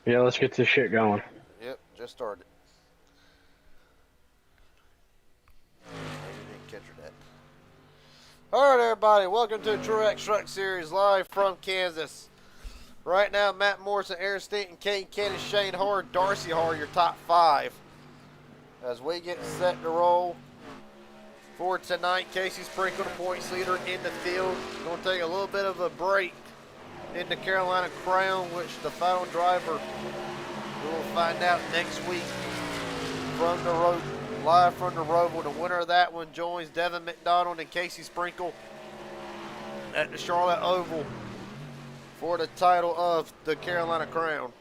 Yeah, let's get this shit going. Yep, just started. Maybe didn't catch her that. Alright, everybody, welcome to the Truex Truck Series live from Kansas. Right now, Matt Morrison, Aaron Stanton, Kane Kennis, Shane Hard, Darcy Hard, your top five. As we get set to roll for tonight, Casey Sprinkle, the points leader in the field. Going to take a little bit of a break in the Carolina Crown, which the final driver we will find out next week from the road, live from the Roval. The winner of that one joins Devin McDonald and Casey Sprinkle at the Charlotte Oval for the title of the Carolina Crown.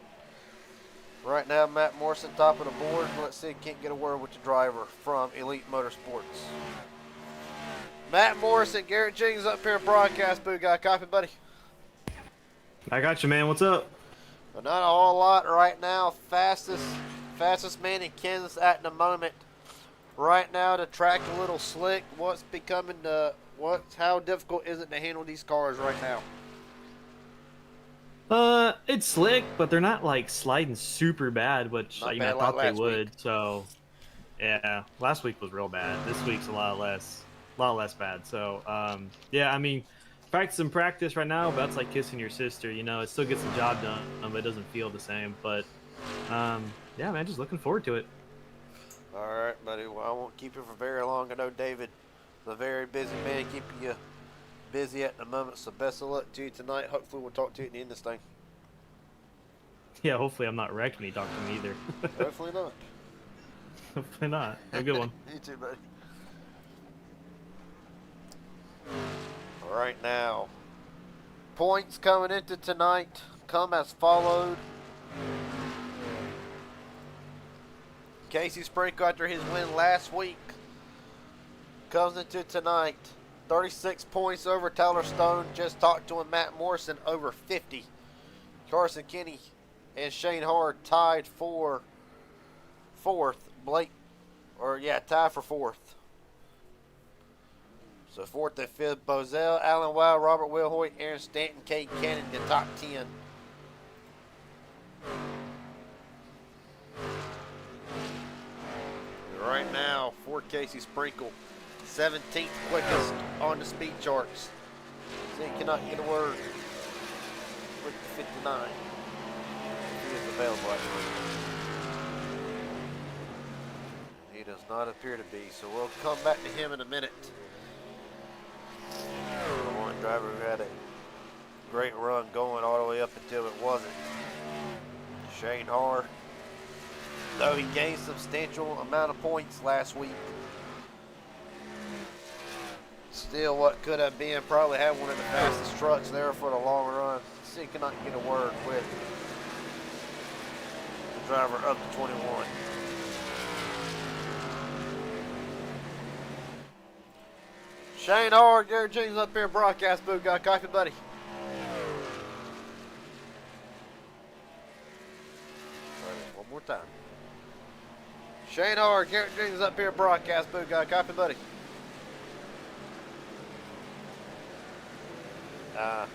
Right now, Matt Morrison top of the board. Let's see if he can't get a word with the driver from Elite Motorsports. Matt Morrison, Garrett Jenkins up here in broadcast booth. Got a copy, buddy? I got you, man. What's up? But not a whole lot right now. Fastest man in Kansas at the moment. Right now, the track a little slick. How difficult is it to handle these cars right now? It's slick, but they're not like sliding super bad, which Not I bad thought like they last would. week. So, yeah, last week was real bad. This week's a lot less bad. So, yeah, I mean, practice right now, but that's like kissing your sister. You know, it still gets the job done, but it doesn't feel the same. But, yeah, man, just looking forward to it. All right, buddy. Well, I won't keep you for very long. I know David, the very busy man, keeping you busy at the moment. So best of luck to you tonight. Hopefully, we'll talk to you at the end of this thing. Yeah, hopefully I'm not wrecked when you talk to me either. Hopefully not. Hopefully not. Have a good one. You too, buddy. All right, now. Points coming into tonight come as followed. Casey Sprinkle, after his win last week, comes into tonight 36 points over Tyler Stone. Just talked to him. Matt Morrison over 50. Carson Kenny and Shane Hard tied for fourth. Tied for fourth. So fourth and fifth, Bozell, Alan Wild, Robert Wilhoit, Aaron Stanton, Kate Cannon, the top 10. Right now, for Casey Sprinkle, 17th quickest on the speed charts. So he cannot get a word with the 59. He is available, actually. He does not appear to be, so we'll come back to him in a minute. The one driver who had a great run going all the way up until it wasn't. Shane Hard. Though he gained substantial amount of points last week, still what could have been probably had one of the fastest trucks there for the long run. He cannot get a word with the driver up to 21. Shane Hard, Garrett Jenkins up here in broadcast booth. Got a copy, buddy? One more time. Shane Hard, Garrett Jenkins up here in broadcast booth. Got a copy, buddy? Guess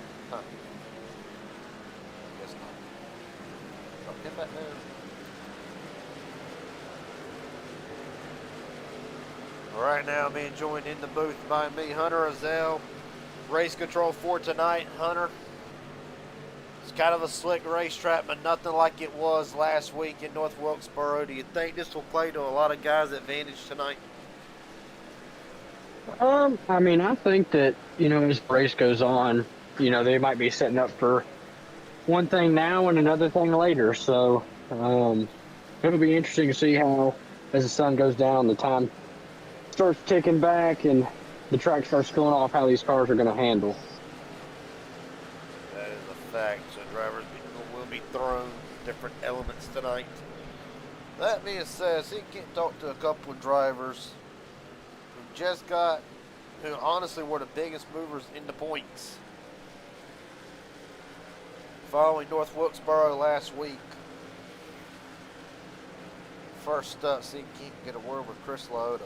not. Oh, get back there. Right now, being joined in the booth by me, Hunter Azell. Race control for tonight, Hunter. It's kind of a slick racetrack, but nothing like it was last week in North Wilkesboro. Do you think this will play to a lot of guys' advantage tonight? I mean, I think that, as the race goes on, they might be setting up for one thing now and another thing later. So, it'll be interesting to see how, as the sun goes down, the time starts ticking back and the track starts going off, how these cars are going to handle. That is a fact. So drivers will be thrown different elements tonight. That being said, he can talk to a couple of drivers who honestly were the biggest movers in the points following North Wilkesboro last week. First up, see if he can get a word with Chris Lota.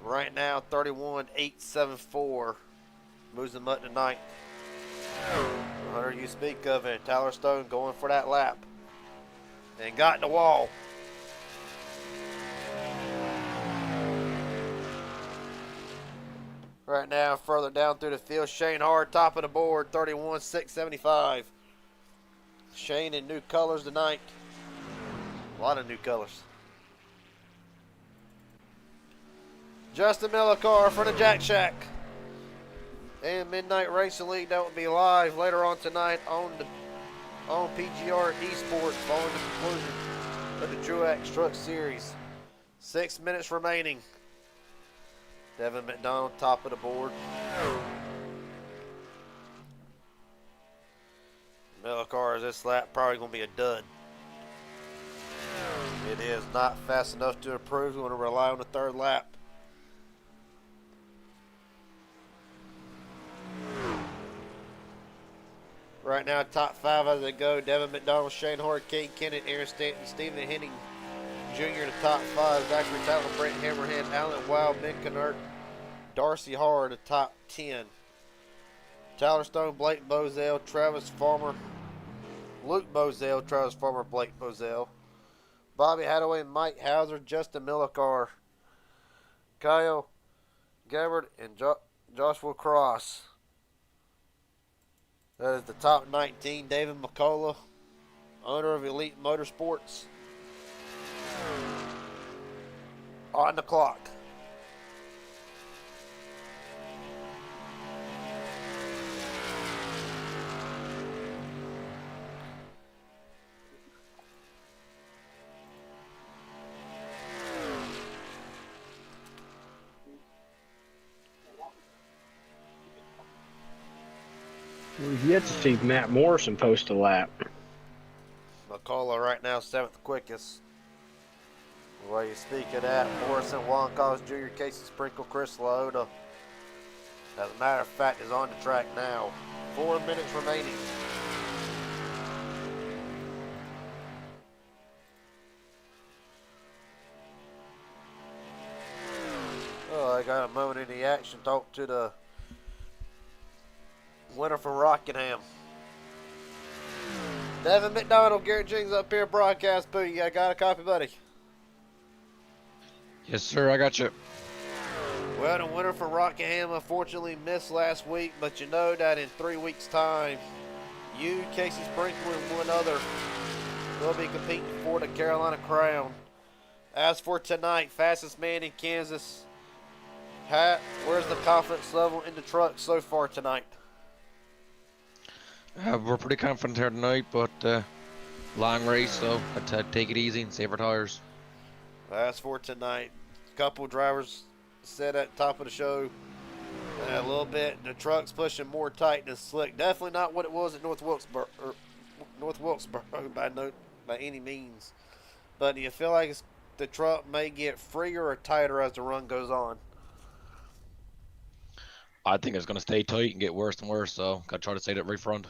Right now, 31.874. Moves him up to ninth. Hunter, you speak of it. Tyler Stone going for that lap. And got in the wall. Right now, further down through the field, Shane Hard, top of the board, 31.675. Shane in new colors tonight. A lot of new colors. Justin Millicar for the Jack Shack. And Midnight Racing League, that will be live later on tonight on PGR Esports following the conclusion of the Truex Truck Series. 6 minutes remaining. Devin McDonald, top of the board. Millicar is this lap probably going to be a dud. It is not fast enough to improve. We're going to rely on the third lap. Right now, top 5 as they go. Devin McDonald, Shane Hard, Kate Kennett, Aaron Stanton, Stephen Henning Jr. in the top 5. Zachary Tyler, Brent Hammerhead, Alan Wild, Ben Kennert, Darcy Hard, the top 10. Tyler Stone, Blake Bozell, Travis Farmer, Luke Bozell, Travis Farmer, Blake Bozell, Bobby Hadaway, Mike Hauser, Justin Millicar, Kyle Gabbard, and Joshua Cross. That is the top 19. David McCullough, owner of Elite Motorsports, on the clock. We've yet to see Matt Morrison post a lap. McCullough right now 7th quickest. While you speak of that, Morrison, Juan Carlos Jr., Casey Sprinkle, Chris Laoda, as a matter of fact, is on the track now. 4 minutes remaining. Oh, I got a moment in the action. Talk to the winner from Rockingham. Devin McDonald, Garrett Jings up here, broadcast booth. You got a copy, buddy? Yes, sir. I got you. Well, the winner from Rockingham unfortunately missed last week, but you know that in 3 weeks' time, you, Casey Sprinkle, and one other will be competing for the Carolina Crown. As for tonight, fastest man in Kansas, where's the confidence level in the truck so far tonight? We're pretty confident here tonight, but long race, so I'd take it easy and save our tires. As for tonight, a couple drivers said at the top of the show a little bit, the truck's pushing more tight than slick. Definitely not what it was at North Wilkesboro by any means. But do you feel like the truck may get freer or tighter as the run goes on? I think it's going to stay tight and get worse and worse, so got to try to stay that right front.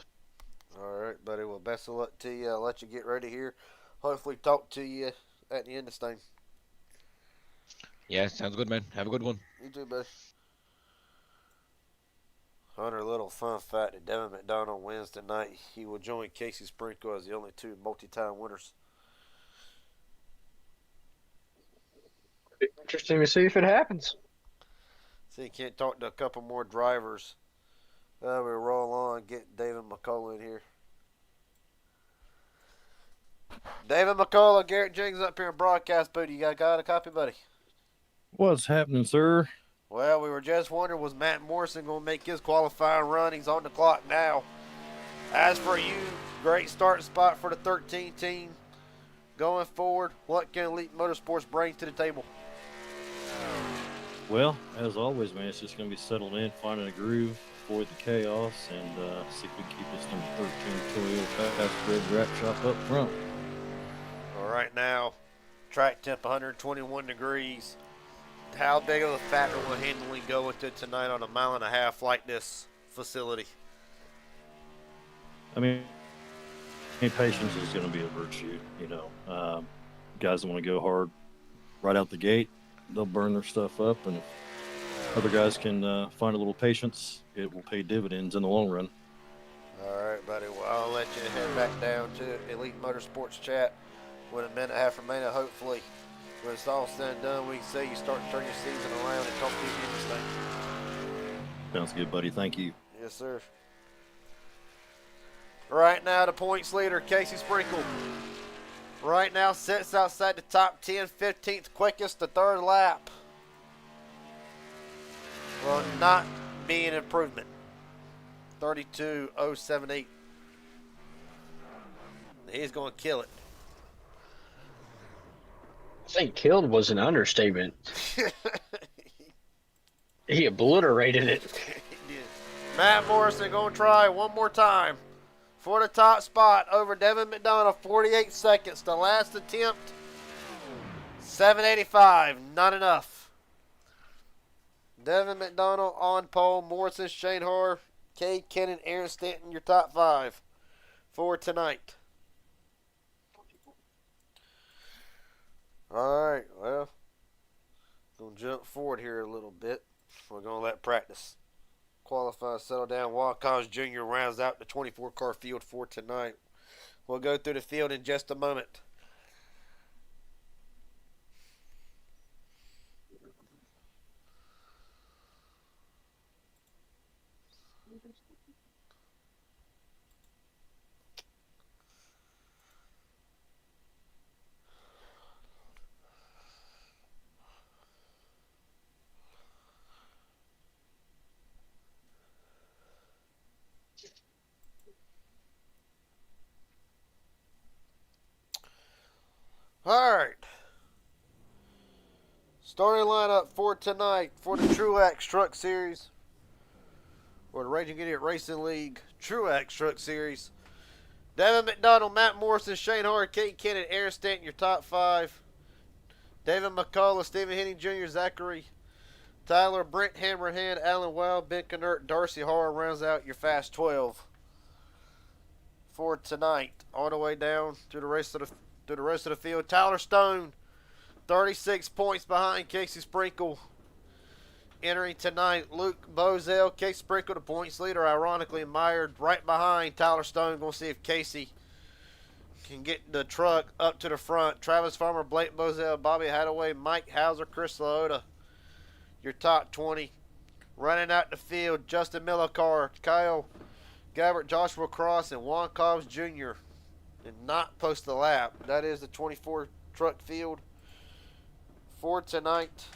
All right, buddy. Well, best of luck to you. I'll let you get ready here. Hopefully talk to you at the end of this thing. Yeah, sounds good, man. Have a good one. You too, buddy. Hunter, little fun fact that Devin McDonald wins tonight. He will join Casey Sprinkle as the only 2 multi-time winners. Interesting to see if it happens. See, you can't talk to a couple more drivers. We roll on, get David McCullough in here. David McCullough, Garrett Jings up here in broadcast booth. You got a copy, buddy? What's happening, sir? Well, we were just wondering, was Matt Morrison going to make his qualifying run? He's on the clock now. As for you, great starting spot for the 13 team. Going forward, what can Elite Motorsports bring to the table? Well, as always, man, it's just going to be settled in, finding a groove, avoid the chaos, and see if we can keep this number 13 Toyota Fast Red Wrap Shop up front. All right, now, track temp 121 degrees. How big of a factor will handling go into tonight on a 1.5 mile like this facility? I mean, patience is going to be a virtue, you know. Guys that want to go hard right out the gate, they'll burn their stuff up, and if other guys can find a little patience, it will pay dividends in the long run. All right, buddy. Well, I'll let you head back down to Elite Motorsports chat with a minute and a half remaining. Hopefully, when it's all said and done, we can say you start to turn your season around and talk to you in this thing. Sounds good, buddy. Thank you. Yes, sir. Right now, the points leader, Casey Sprinkle. Right now, sits outside the top 10, 15th quickest, the third lap. Will not be an improvement. 32.078. He's going to kill it. I think killed was an understatement. He obliterated it. He did. Matt Morrison going to try one more time for the top spot over Devin McDonough. 48 seconds. The last attempt, 785. Not enough. Devin McDonough on pole. Morrison, Shane Hoare, Cade Kennan, Aaron Stanton, your top 5 for tonight. All right, well, going to jump forward here a little bit. We're going to let practice qualify, settle down. Walt Collins Jr. rounds out the 24-car field for tonight. We'll go through the field in just a moment. All right. Starting lineup for tonight for the Truax Truck Series, or the Raging Idiot Racing League Truax Truck Series. Devin McDonald, Matt Morrison, Shane Hoare, Kate Kennan, Aaron Stanton, your top 5. David McCullough, Stephen Henning Jr., Zachary Tyler, Brent Hammerhand, Alan Wild, Ben Knert, Darcy Hoare rounds out your fast 12 for tonight. All the way down to the rest of the field. Tyler Stone, 36 points behind Casey Sprinkle. Entering tonight, Luke Bozell, Casey Sprinkle, the points leader, ironically mired right behind Tyler Stone. Going to see if Casey can get the truck up to the front. Travis Farmer, Blake Bozell, Bobby Hadaway, Mike Hauser, Chris Laota, your top 20. Running out the field, Justin Millicar, Kyle Gabbert, Joshua Cross, and Juan Cobbs Jr. did not post the lap. That is the 24 truck field for tonight.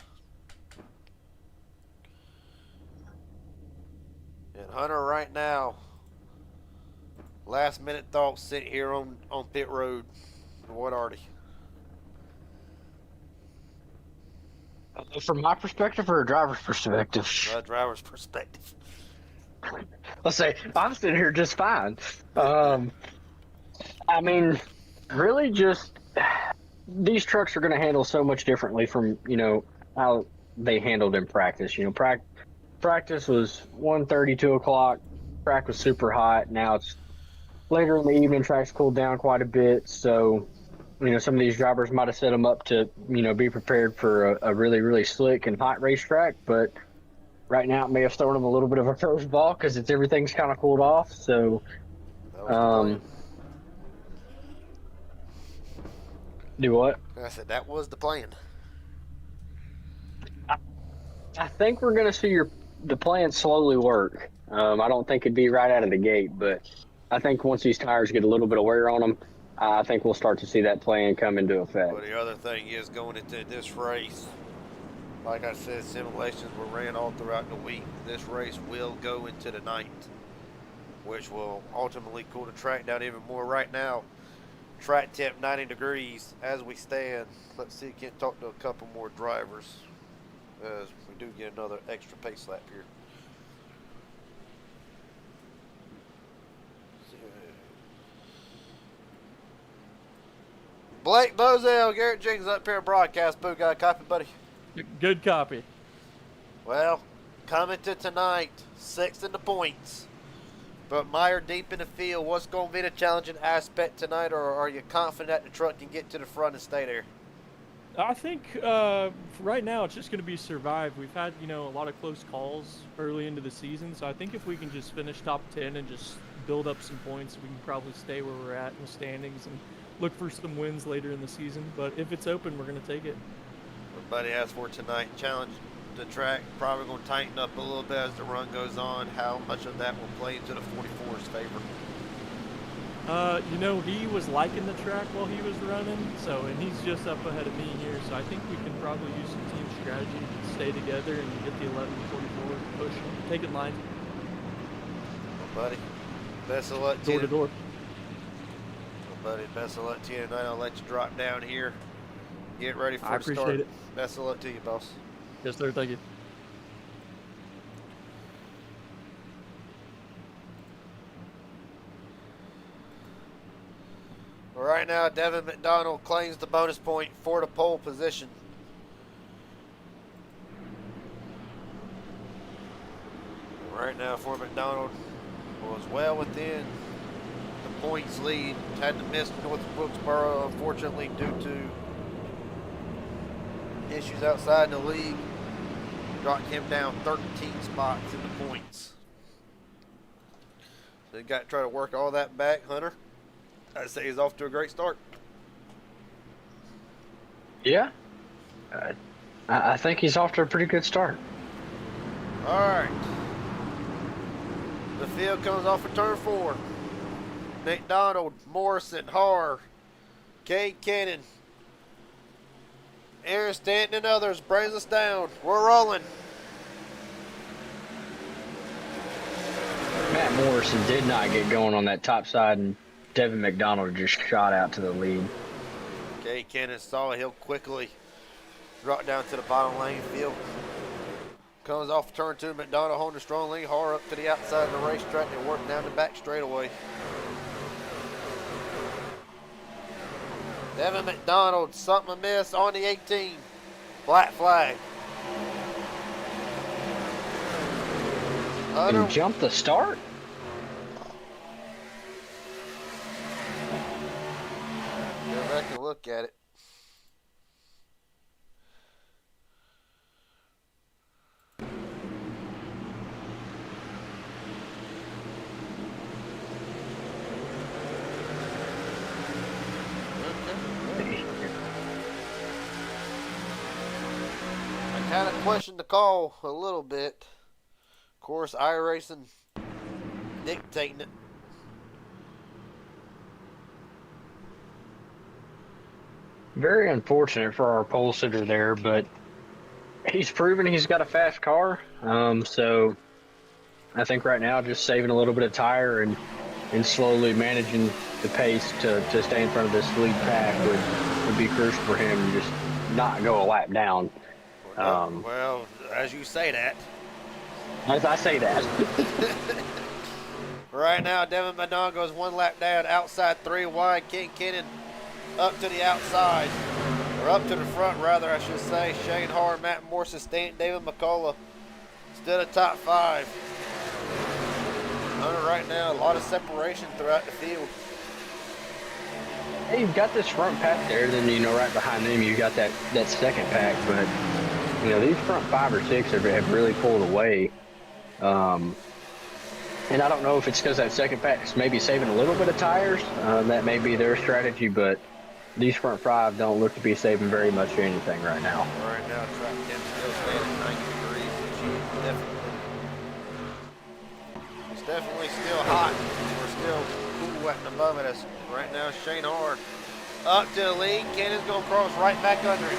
And Hunter right now, last minute thoughts sitting here on pit road. What are they? From my perspective or a driver's perspective? Driver's perspective. Let's say I'm sitting here just fine. I mean, really, just these trucks are going to handle so much differently from how they handled in practice. Practice was 1:30, 2 o'clock. Track was super hot. Now it's later in the evening. Track's cooled down quite a bit, so some of these drivers might have set them up to be prepared for a really, really slick and hot racetrack, but right now it may have thrown them a little bit of a curveball because everything's kind of cooled off. So, do what? I said that was the plan. I think we're going to see the plan slowly work. I don't think it'd be right out of the gate, but I think once these tires get a little bit of wear on them, I think we'll start to see that plan come into effect. Well, the other thing is going into this race, like I said, simulations were ran all throughout the week. This race will go into the night, which will ultimately cool the track down even more. Right now, track temp 90 degrees as we stand. Let's see if we can talk to a couple more drivers as we do get another extra pace lap here. Blake Bozell, Garrett Jenkins up here in broadcast booth. Got a copy, buddy? Good copy. Well, coming to tonight, 6th in the points, but mired deep in the field. What's going to be the challenging aspect tonight, or are you confident that the truck can get to the front and stay there? I think right now it's just going to be survive. We've had, a lot of close calls early into the season, so I think if we can just finish top 10 and just build up some points, we can probably stay where we're at in the standings and look for some wins later in the season. But if it's open, we're going to take it. Everybody asked for tonight. Challenge the track. Probably going to tighten up a little bit as the run goes on. How much of that will play into the 44's favor? He was liking the track while he was running, and he's just up ahead of me here, so I think we can probably use some team strategy to stay together and get the 11:44 push, take it line. Well, buddy, best of luck to you. Door to door. Well, buddy, best of luck to you tonight. I'll let you drop down here. Get ready for the start. I appreciate it. Best of luck to you, boss. Yes, sir. Thank you. Well, right now, Devin McDonald claims the bonus point for the pole position. Right now, for McDonald was well within the points lead. Had to miss North Wilkesboro, unfortunately, due to issues outside the league. Dropped him down 13 spots in the points. So you got to try to work all that back, Hunter. I'd say he's off to a great start. Yeah. I think he's off to a pretty good start. All right. The field comes off of turn 4. McDonald, Morrison, Haar, Cade Cannon, Aaron Stanton, and others brings us down. We're rolling. Matt Morrison did not get going on that top side, and Devin McDonald just shot out to the lead. Cade Cannon saw it. He'll quickly drop down to the bottom lane field. Comes off turn 2. McDonald holding a strong lead. Haar up to the outside of the racetrack and working down the back straightaway. Devin McDonald, something amiss on the 18. Black flag. And jump the start? Go back and look at it. I kind of questioned the call a little bit. Of course, iRacing dictating it. Very unfortunate for our pole sitter there, but he's proven he's got a fast car. So I think right now just saving a little bit of tire and slowly managing the pace to stay in front of this lead pack would be crucial for him and just not go a lap down. Well, as you say that. As I say that. Right now, Devin McDonald goes 1 lap down, outside 3 wide. King Kennan up to the outside, or up to the front rather, I should say. Shane Haar, Matt Morrison, Stanton, David McCullough, still a top 5. Hunter right now, a lot of separation throughout the field. Hey, you've got this front pack there, then right behind them you've got that second pack, but these front 5 or 6 have really pulled away. And I don't know if it's because that second pack's maybe saving a little bit of tires. That may be their strategy, but these front 5 don't look to be saving very much of anything right now. Right now, track 10 still staying at 90 degrees, which it's definitely still hot. We're still cool at the moment. As right now, Shane Haar up to the lead. Cannon's going to cross right back under him.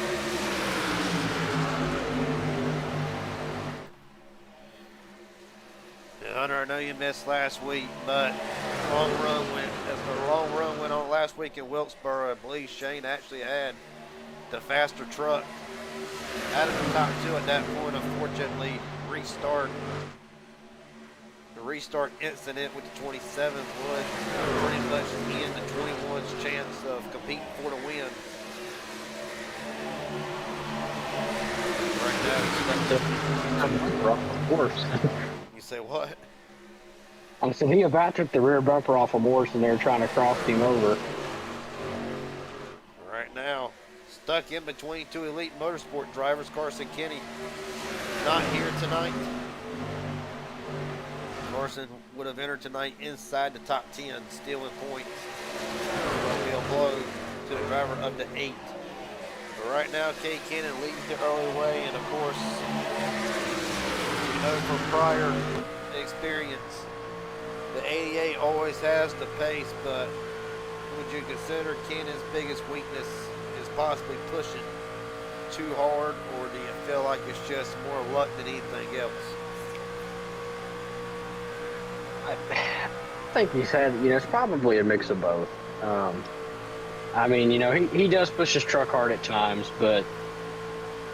Hunter, I know you missed last week, but as the long run went on last week in Wilkesboro, I believe Shane actually had the faster truck out of the top 2 at that point. Unfortunately, the restart incident with the 27 would pretty much end the 21's chance of competing for the win. Right now, Of course. you say what? So he about took the rear bumper off of Morrison there trying to cross him over. Right now, stuck in between two elite motorsport drivers. Carson Kenny not here tonight. Carson would have entered tonight inside the top 10, stealing points. It'll be a blow to the driver up to 8. But right now, Kay Cannon leads the early way, and of course, we know from prior experience, the 88 always has the pace, but would you consider Cannon's biggest weakness is possibly pushing too hard, or do you feel like it's just more luck than anything else? I think he said, it's probably a mix of both. I mean, he does push his truck hard at times, but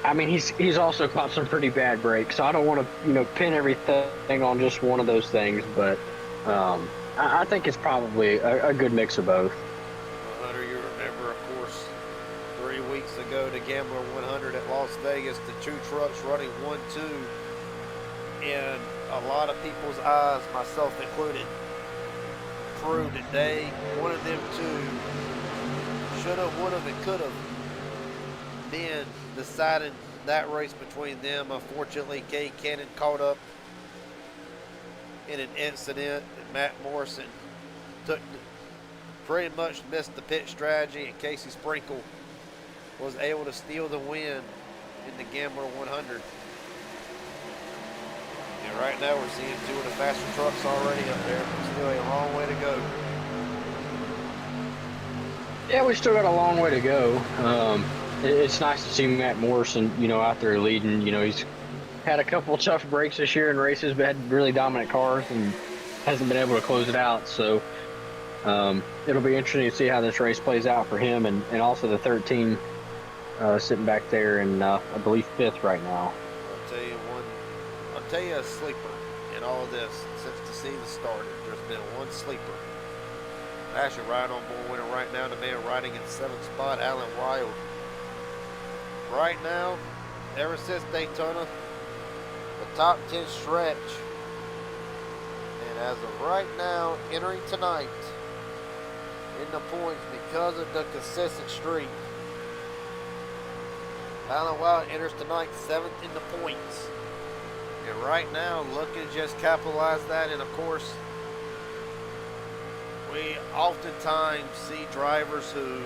I mean, he's also caught some pretty bad breaks. So I don't want to, pin everything on just one of those things, but I think it's probably a good mix of both. Hunter, you remember, of course, 3 weeks ago, the Gambler 100 at Las Vegas, the 2 trucks running 1-2, and a lot of people's eyes, myself included, proved that they wanted them to should have, would have, and could have been deciding that race between them. Unfortunately, Kay Cannon caught up in an incident that Matt Morrison pretty much missed the pit strategy, and Casey Sprinkle was able to steal the win in the Gambler 100. And right now we're seeing 2 of the faster trucks already up there, but still a long way to go. Yeah, we still got a long way to go. It's nice to see Matt Morrison, out there leading. He's had a couple tough breaks this year in races, but had really dominant cars and hasn't been able to close it out. So it'll be interesting to see how this race plays out for him, and also the 13 sitting back there in, I believe, 5th right now. I'll tell you a sleeper in all of this since the season started. There's been one sleeper. Actually, right on board winner right now, the man riding in 7th spot, Alan Wild. Right now, ever since Daytona, the top 10 stretch, and as of right now, entering tonight in the points because of the consistent streak, Alan Wild enters tonight 7th in the points. And right now, looking to just capitalize that. And of course, we oftentimes see drivers who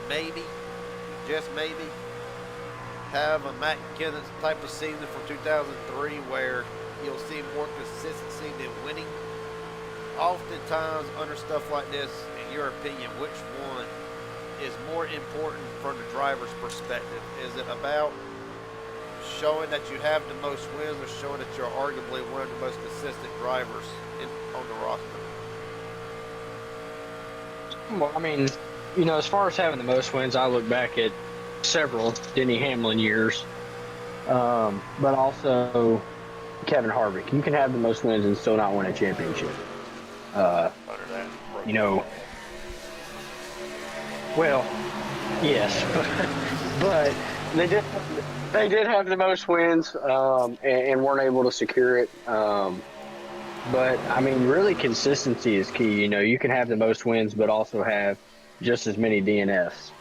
maybe, just maybe, have a Matt Kenseth type of season from 2003 where you'll see more consistency than winning. Oftentimes, under stuff like this, in your opinion, which one is more important from the driver's perspective? Is it about showing that you have the most wins, or showing that you're arguably one of the most consistent drivers on the roster? Well, I mean, as far as having the most wins, I look back at several Denny Hamlin years, but also Kevin Harvick. You can have the most wins and still not win a championship. Well, yes, but they did have the most wins and weren't able to secure it. But I mean, really, consistency is key. You can have the most wins, but also have just as many DNFs.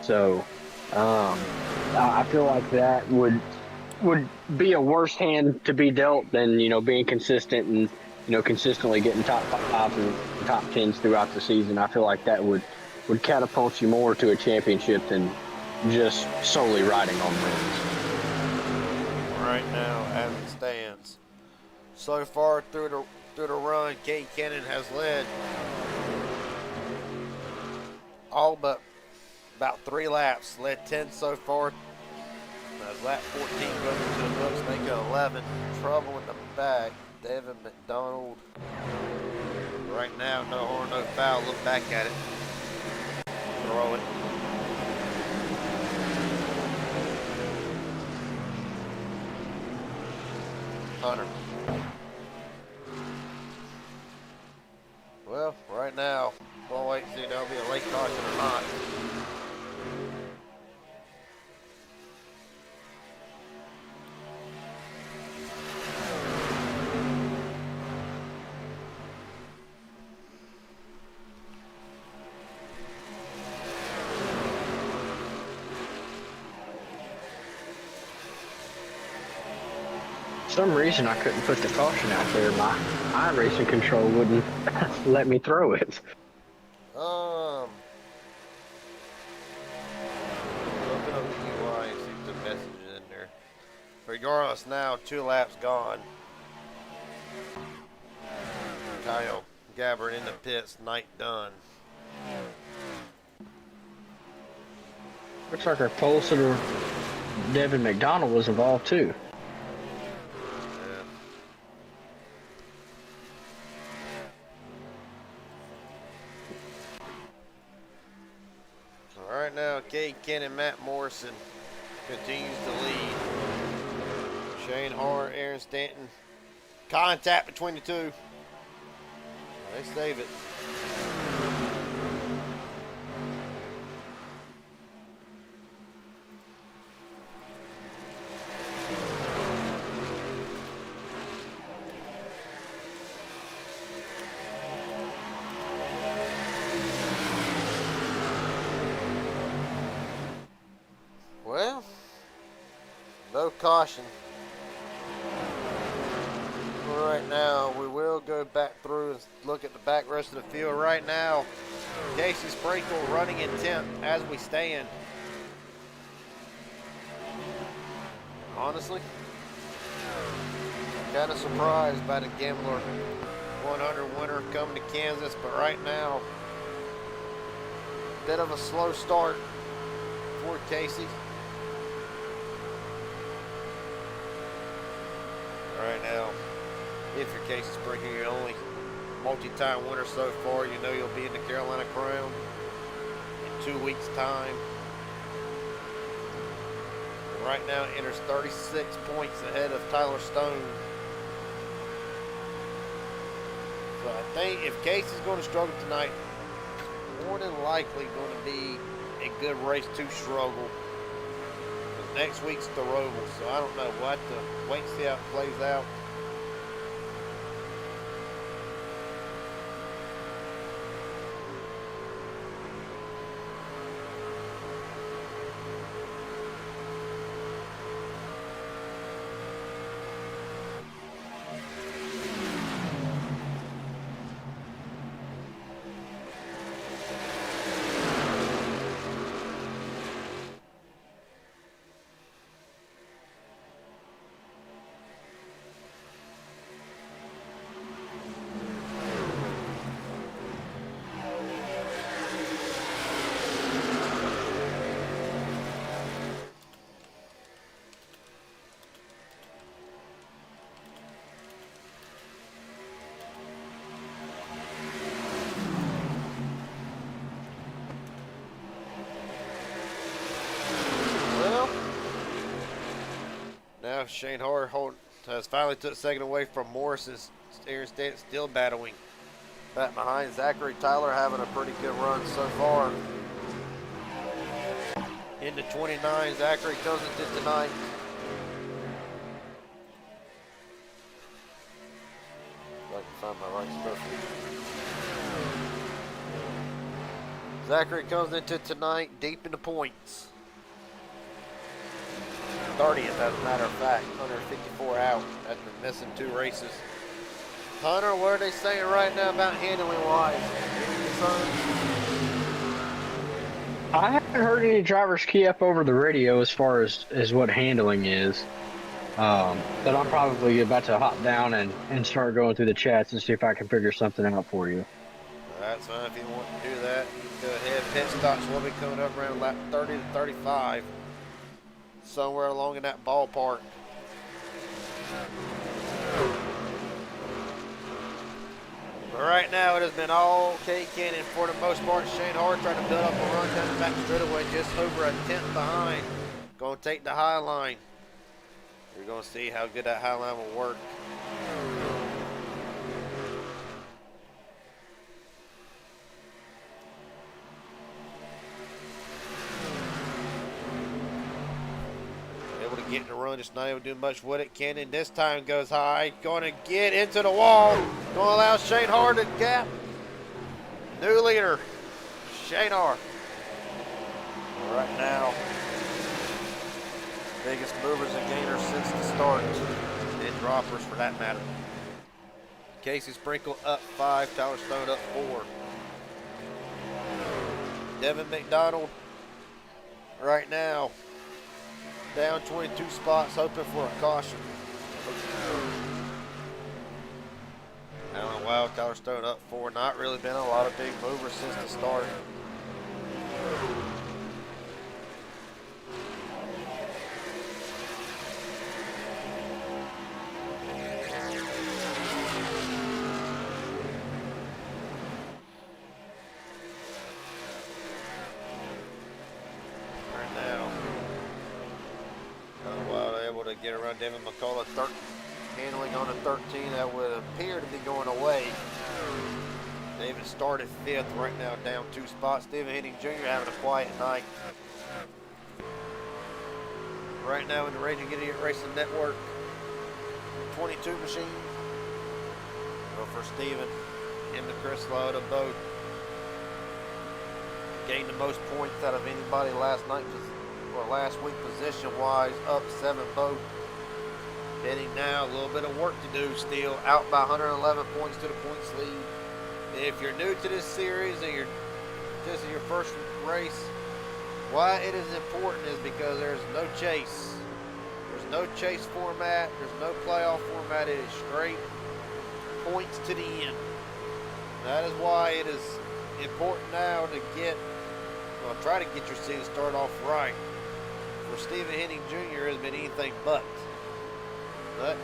So I feel like that would be a worse hand to be dealt than being consistent and consistently getting top 5s and top 10s throughout the season. I feel like that would catapult you more to a championship than just solely riding on wins. Right now, as it stands, so far through the run, Kay Cannon has led all but about 3 laps. Led 10 so far. As lap 14 goes into the books, make it 11. Trouble in the back. Devin McDonald. Right now, no horn, no foul. Look back at it. Throw it. Hunter. Well, right now, we'll wait and see if there'll be a late caution or not. some reason I couldn't put the caution out there. My iRacing control wouldn't let me throw it. Open up the UI and see if the message is in there. Regardless, now 2 laps gone. Kyle Gabbard in the pits, night done. Looks like our pole sitter Devin McDonald was involved too. Yeah. All right, now Cade Ken and Matt Morrison continues to lead. Shane Hart, Aaron Stanton. Contact between the two. They save it. Well, no caution. Right now, we will go back through and look at the back rest of the field. Right now, Casey Sprinkle running in 10th as we stand. Honestly, kind of surprised by the Gambler 100 winner coming to Kansas, but right now, bit of a slow start for Casey. Right now, if you're Casey Sprinkle, you're only multi-time winner so far. You know you'll be in the Carolina Crown in 2 weeks' time. And right now, enters 36 points ahead of Tyler Stone. So I think if Casey's going to struggle tonight, it's more than likely going to be a good race to struggle. Next week's the Roval, so I don't know. We'll have to wait and see how it plays out. Now Shane Hart has finally took second away from Morrison. Aaron Stanton still battling back behind. Zachary Tyler having a pretty good run so far. Into 29, Zachary comes into tonight. If I can find my right stuff here. Zachary comes into tonight deep in the points. 30th, as a matter of fact. 154 out after missing 2 races. Hunter, what are they saying right now about handling wise? I haven't heard any drivers key up over the radio as far as what handling is. But I'm probably about to hop down and start going through the chats and see if I can figure something out for you. That's fine if you want to do that. Go ahead. Pit stops will be coming up around lap 30 to 35. Somewhere along in that ballpark. But right now, it has been all Cade Cannon for the most part. Shane Hart trying to build up a run down the back straightaway, just over a 10th behind. Going to take the high line. You're going to see how good that high line will work. Able to get in the run, just not able to do much with it. Cannon this time goes high. Going to get into the wall. Going to allow Shane Hart to gap. New leader, Shane Hart. Right now, biggest movers and gainers since the start. In droppers for that matter. Casey Sprinkle up 5, Tyler Stone up 4. Devin McDonald right now down 22 spots, hoping for a caution. Alan Wild, Tyler Stone up 4. Not really been a lot of big movers since the start. Get around Devin McCullough, handling on a 13 that would appear to be going away. David started 5th, right now down 2 spots. Stephen Henning Jr. having a quiet night. Right now in the Raging Idiot Racing Network 22 machine. Well, for Stephen, him and Chris Lauda both gained the most points out of anybody last night. Or last week position-wise, up 7 both. Heading now, a little bit of work to do still. Out by 111 points to the points lead. If you're new to this series and this is your first race, why it is important is because there's no chase. There's no chase format. There's no playoff format. It is straight points to the end. That is why it is important now to try to get your season started off right. For Stephen Henning Jr. has been anything but.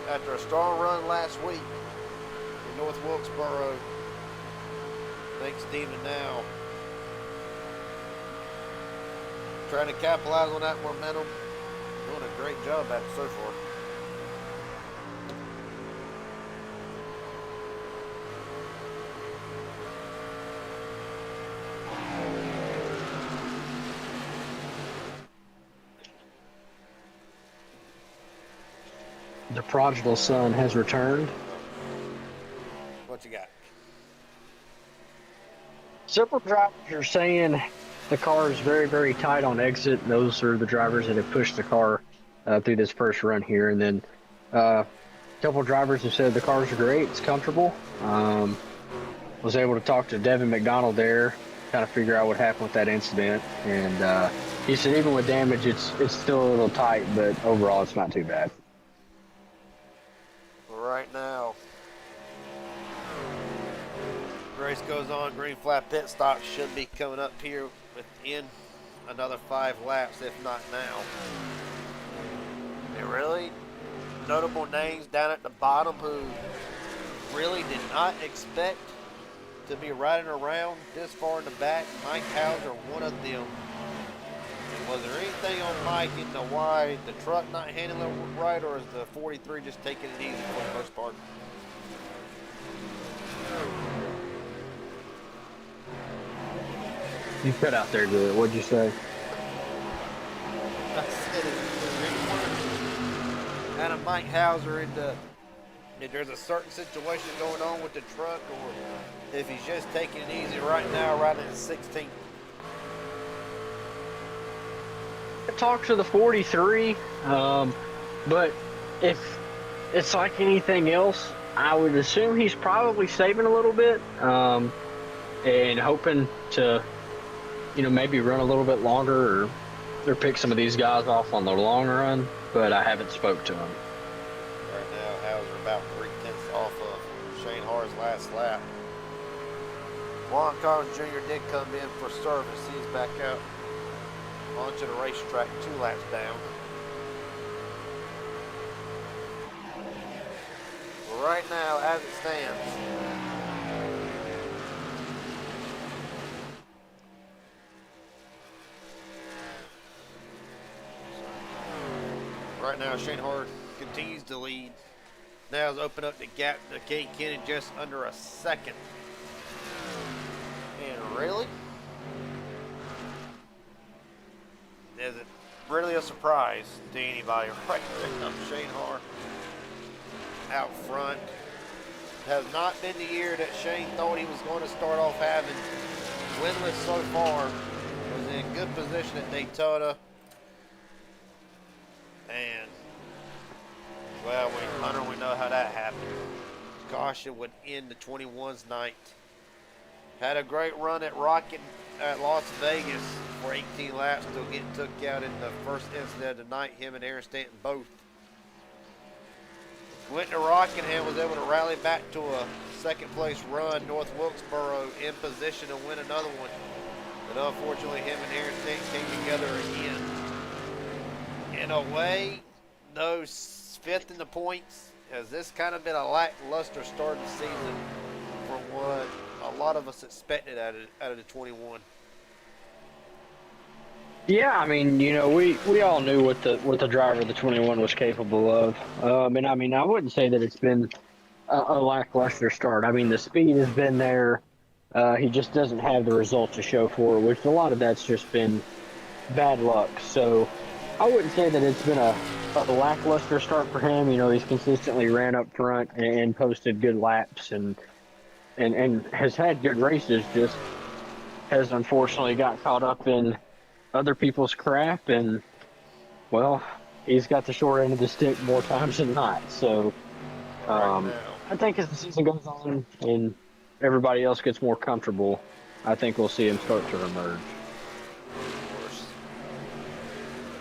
After a strong run last week in North Wilkesboro, I think Stephen now trying to capitalize on that momentum. Doing a great job at it so far. The prodigal son has returned. What you got? Several drivers are saying the car is very, very tight on exit. Those are the drivers that have pushed the car through this first run here. And then a couple drivers have said the cars are great. It's comfortable. Was able to talk to Devin McDonald there, kind of figure out what happened with that incident. And he said even with damage, it's still a little tight, but overall it's not too bad. Right now, race goes on. Green flag pit stop should be coming up here within another 5 laps, if not now. And really notable names down at the bottom who really did not expect to be riding around this far in the back. Mike Hauser, one of them. Was there anything on Mike into why the truck not handling it right, or is the 43 just taking it easy for the most part? You cut out there, good. What'd you say? I said out of Mike Hauser into if there's a certain situation going on with the truck, or if he's just taking it easy right now, riding at 16th. Talk to the 43, but if it's like anything else, I would assume he's probably saving a little bit and hoping to, maybe run a little bit longer or pick some of these guys off on the long run, but I haven't spoke to him. Right now, Hauser about 3/10 off of Shane Harr's last lap. Juan Collins Jr. did come in for service. He's back out onto the racetrack 2 laps down. Right now, as it stands, Shane Hart continues to lead. Now has opened up the gap to Kate Kennan just under a second. And really? Is it really a surprise to anybody right now? Shane Hart out front. Has not been the year that Shane thought he was going to start off having. Winless so far. Was in good position at Daytona. And Well, Hunter, we know how that happened. Caution would end the 21's night. Had a great run at Rocket at Las Vegas for 18 laps till getting took out in the first incident of the night. Him and Aaron Stanton both. Went to Rockingham, was able to rally back to a second place run. North Wilkesboro in position to win another one. But unfortunately, him and Aaron Stanton came together again. In a way, those fifth in the points, has this kind of been a lackluster start of the season from what a lot of us expected out of the 21. Yeah, I mean, you know, we all knew what the driver of the 21 was capable of. And I mean, I wouldn't say that it's been a lackluster start. I mean, the speed has been there. He just doesn't have the results to show for it, which a lot of that's just been bad luck. So I wouldn't say that it's been a lackluster start for him. You know, he's consistently ran up front and posted good laps and has had good races. Just has unfortunately got caught up in other people's crap, and well, he's got the short end of the stick more times than not. So I think as the season goes on and everybody else gets more comfortable, I think we'll see him start to emerge. Of course,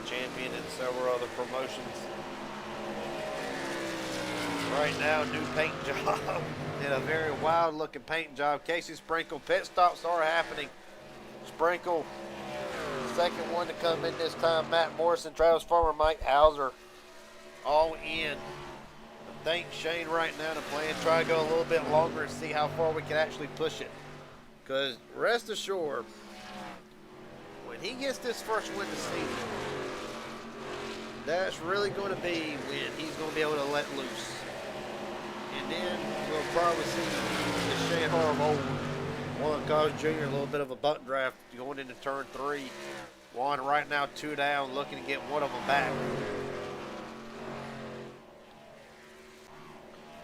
champion in several other promotions. Right now, new paint job and a very wild looking paint job. Casey Sprinkle, pit stops are happening. Sprinkle, second one to come in this time. Matt Morrison, Travis Farmer, Mike Hauser, all in. I think Shane right now to plan, try to go a little bit longer and see how far we can actually push it. Because rest assured, when he gets this first win this season, that's really going to be when he's going to be able to let loose. And then we'll probably see the Shane Hall of old. Juan Cos Jr. a little bit of a butt draft going into turn 3. Juan right now 2 down, looking to get one of them back.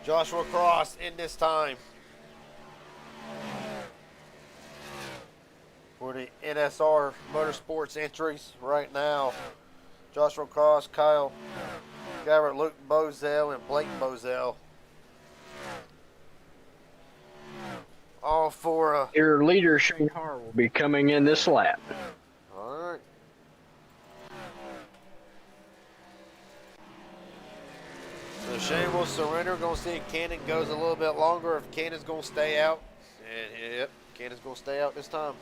Joshua Cross in this time for the NSR Motorsports entries right now. Joshua Cross, Kyle Gabbard, Luke Bozell, and Blake Bozell. All for Your leader, Shane Har, will be coming in this lap. all right. So Shane will surrender. Gonna see if Cannon goes a little bit longer. If Cannon's gonna stay out, and yep, Cannon's gonna stay out this time.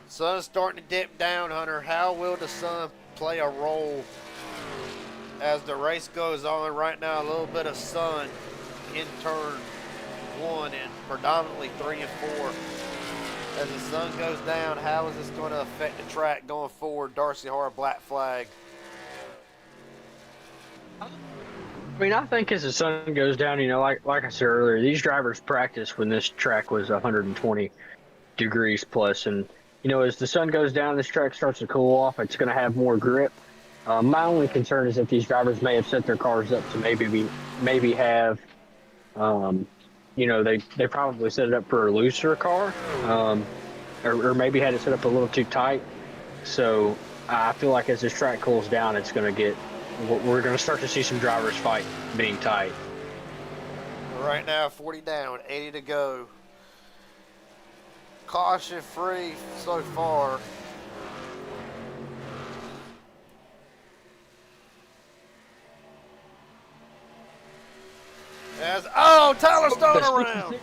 Sun's starting to dip down, Hunter. How will the sun play a role as the race goes on? Right now, a little bit of sun in turn 1 and predominantly 3 and 4. As the sun goes down, how is this going to affect the track going forward? Darcy Har, black flag. I mean, I think as the sun goes down, you know, like I said earlier, these drivers practiced when this track was 120 degrees plus, and you know, as the sun goes down, this track starts to cool off. It's going to have more grip. My only concern is that these drivers may have set their cars up to maybe have, you know, they probably set it up for a looser car, or maybe had it set up a little too tight. So I feel like as this track cools down, it's going to get, we're going to start to see some drivers fight being tight. Right now, 40 down, 80 to go. Caution free so far. As Tyler Stone around.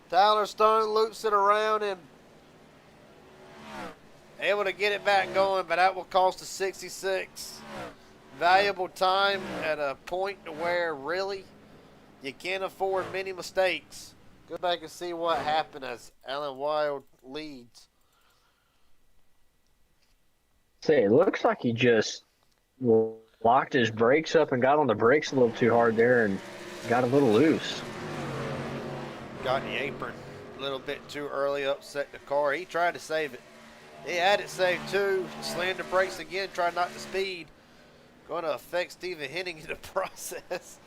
Tyler Stone loops it around and able to get it back going, but that will cost a 66. Valuable time at a point to where really you can't afford many mistakes. Go back and see what happened as Alan Wild leads. Say, it looks like he just locked his brakes up and got on the brakes a little too hard there and got a little loose. Got in the apron a little bit too early, upset the car. He tried to save it. He had it saved too. Slammed the brakes again, tried not to speed. Going to affect Stephen Henning in the process.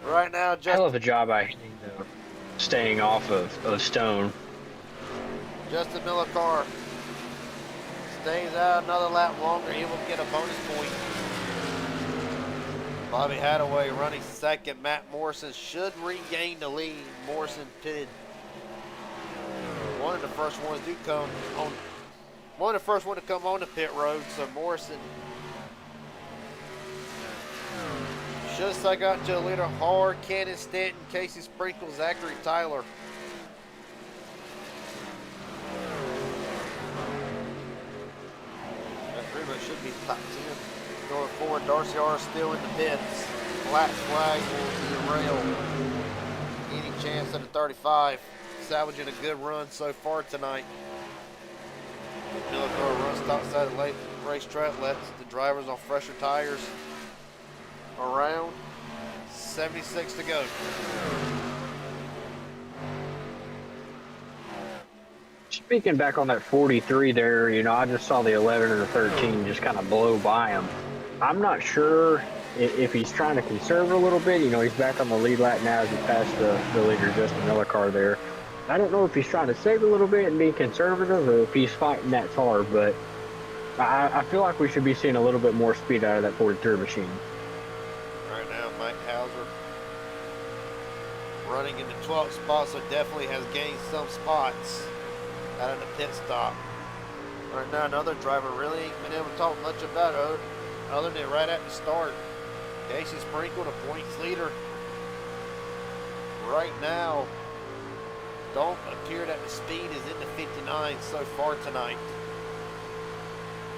Right now, Hell of a job by Henning, though. staying off of Stone. Justin Miller car stays out another lap longer. He will get a bonus point. Bobby Hadaway running second. Matt Morrison should regain the lead. Morrison pitted. One of the first ones to come on the pit road. So Morrison should have stuck out to the leader. Hard, Cannon Stanton, Casey Sprinkle, Zachary Tyler. That pretty much should be the top 10. Going forward, Darcy R still in the pits. Black flag will derail any chance at a 35. Salvaging a good run so far tonight. Miller car runs outside the late racetrack, lets the drivers on fresher tires around. 76 to go. Speaking back on that 43 there, I just saw the 11 and the 13 just kind of blow by him. I'm not sure if he's trying to conserve a little bit. He's back on the lead lap now as he passed the leader, Justin Miller car there. I don't know if he's trying to save a little bit and be conservative or if he's fighting that car, but I feel like we should be seeing a little bit more speed out of that 43 machine. Right now, Mike Hauser running in the 12th spot, so definitely has gained some spots out of the pit stop. Right now, another driver really ain't been able to talk much about it other than right at the start. Casey Sprinkle, the points leader. Right now, don't appear that the speed is in the 59 so far tonight.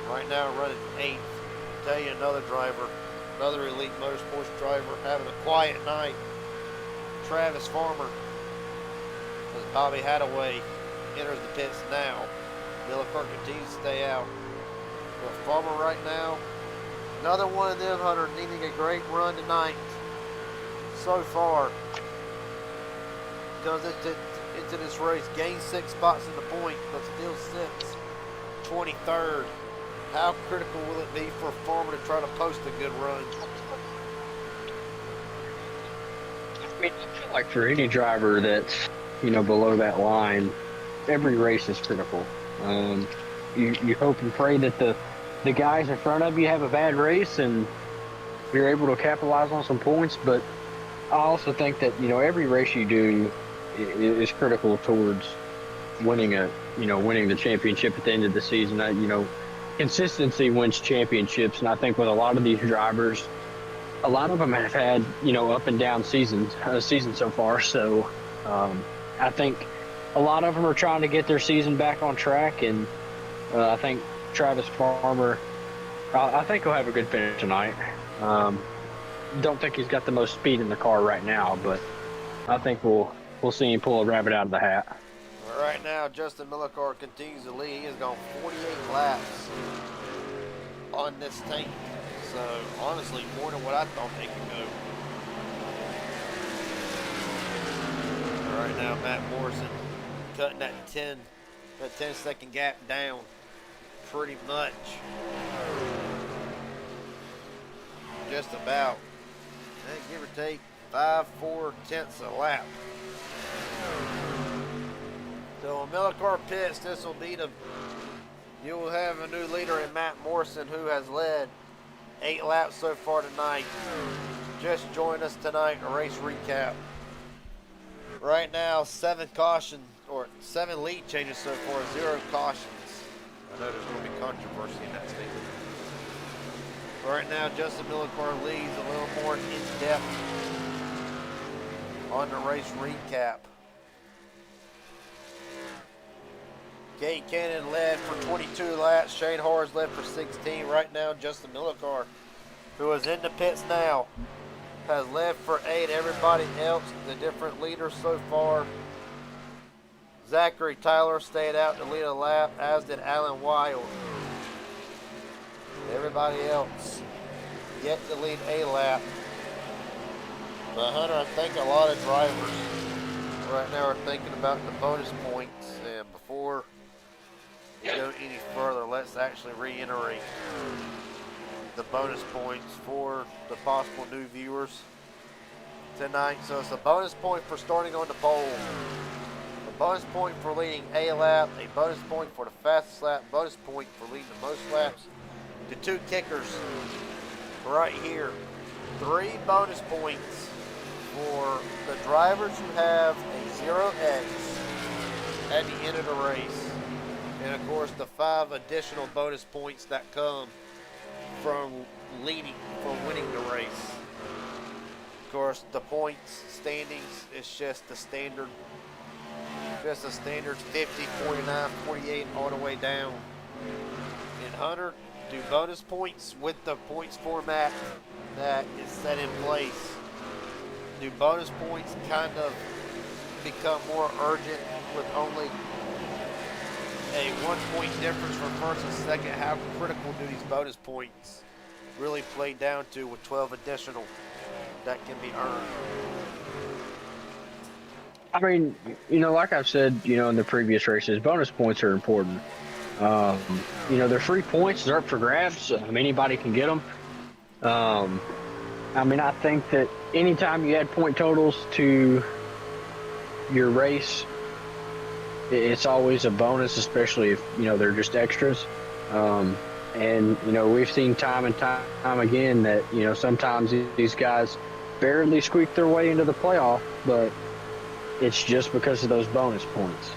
Right now, running 8th. I'll tell you another driver, another Elite Motorsports driver having a quiet night. Travis Farmer, as Bobby Hadaway enters the pits now. Miller car continues to stay out. But Farmer right now, another one of them hunter needing a great run tonight. So far, goes into this race, gains 6 spots in the point, but still sits 23rd. How critical will it be for Farmer to try to post a good run? I mean, I feel like for any driver that's, below that line, every race is critical. You hope and pray that the guys in front of you have a bad race and you're able to capitalize on some points, but I also think that, every race you do is critical towards winning winning the championship at the end of the season. Consistency wins championships, and I think with a lot of these drivers, a lot of them have had, up and down season so far. So I think a lot of them are trying to get their season back on track, and I think Travis Farmer, I think he'll have a good finish tonight. Don't think he's got the most speed in the car right now, but I think we'll see him pull a rabbit out of the hat. Right now, Justin Miller car continues to lead. He has gone 48 laps on this tank. So, honestly, more than what I thought they could go. Right now, Matt Morrison cutting that 10-second gap down pretty much. Just about. Give or take 5/4 tenths a lap. So when Miller car pits, this will be you will have a new leader in Matt Morrison, who has led 8 laps so far tonight. Just join us tonight, a race recap. Right now, 7 lead changes so far, 0 cautions. I know there's going to be controversy in that statement. Right now, Justin Miller car leads a little more in depth on the race recap. Kate Cannon led for 22 laps. Shane Horace led for 16. Right now, Justin Miller car, who is in the pits now, has led for 8. Everybody else, the different leaders so far. Zachary Tyler stayed out to lead a lap, as did Alan Wild. Everybody else yet to lead a lap. But Hunter, I think a lot of drivers right now are thinking about the bonus points. And before we go any further, let's actually reiterate the bonus points for the possible new viewers. tonight. So it's a bonus point for starting on the pole, a bonus point for leading a lap, a bonus point for the fastest lap, bonus point for leading the most laps. The two kickers right here. 3 bonus points for the drivers who have a 0X at the end of the race. And of course the 5 additional bonus points that come from winning the race. Of course, the points standings is just a standard 50, 49, 48 all the way down. And Hunter do bonus points with the points format that is set in place. Do bonus points kind of become more urgent with only a 1 point difference from first and second? How critical do these bonus points really play down to with 12 additional that can be earned? I mean, like I've said, in the previous races, bonus points are important. They're free points. They're up for grabs. Anybody can get them. I think that anytime you add point totals to your race, it's always a bonus, especially if, they're just extras. And we've seen time and time again that, sometimes these guys barely squeak their way into the playoff, but it's just because of those bonus points.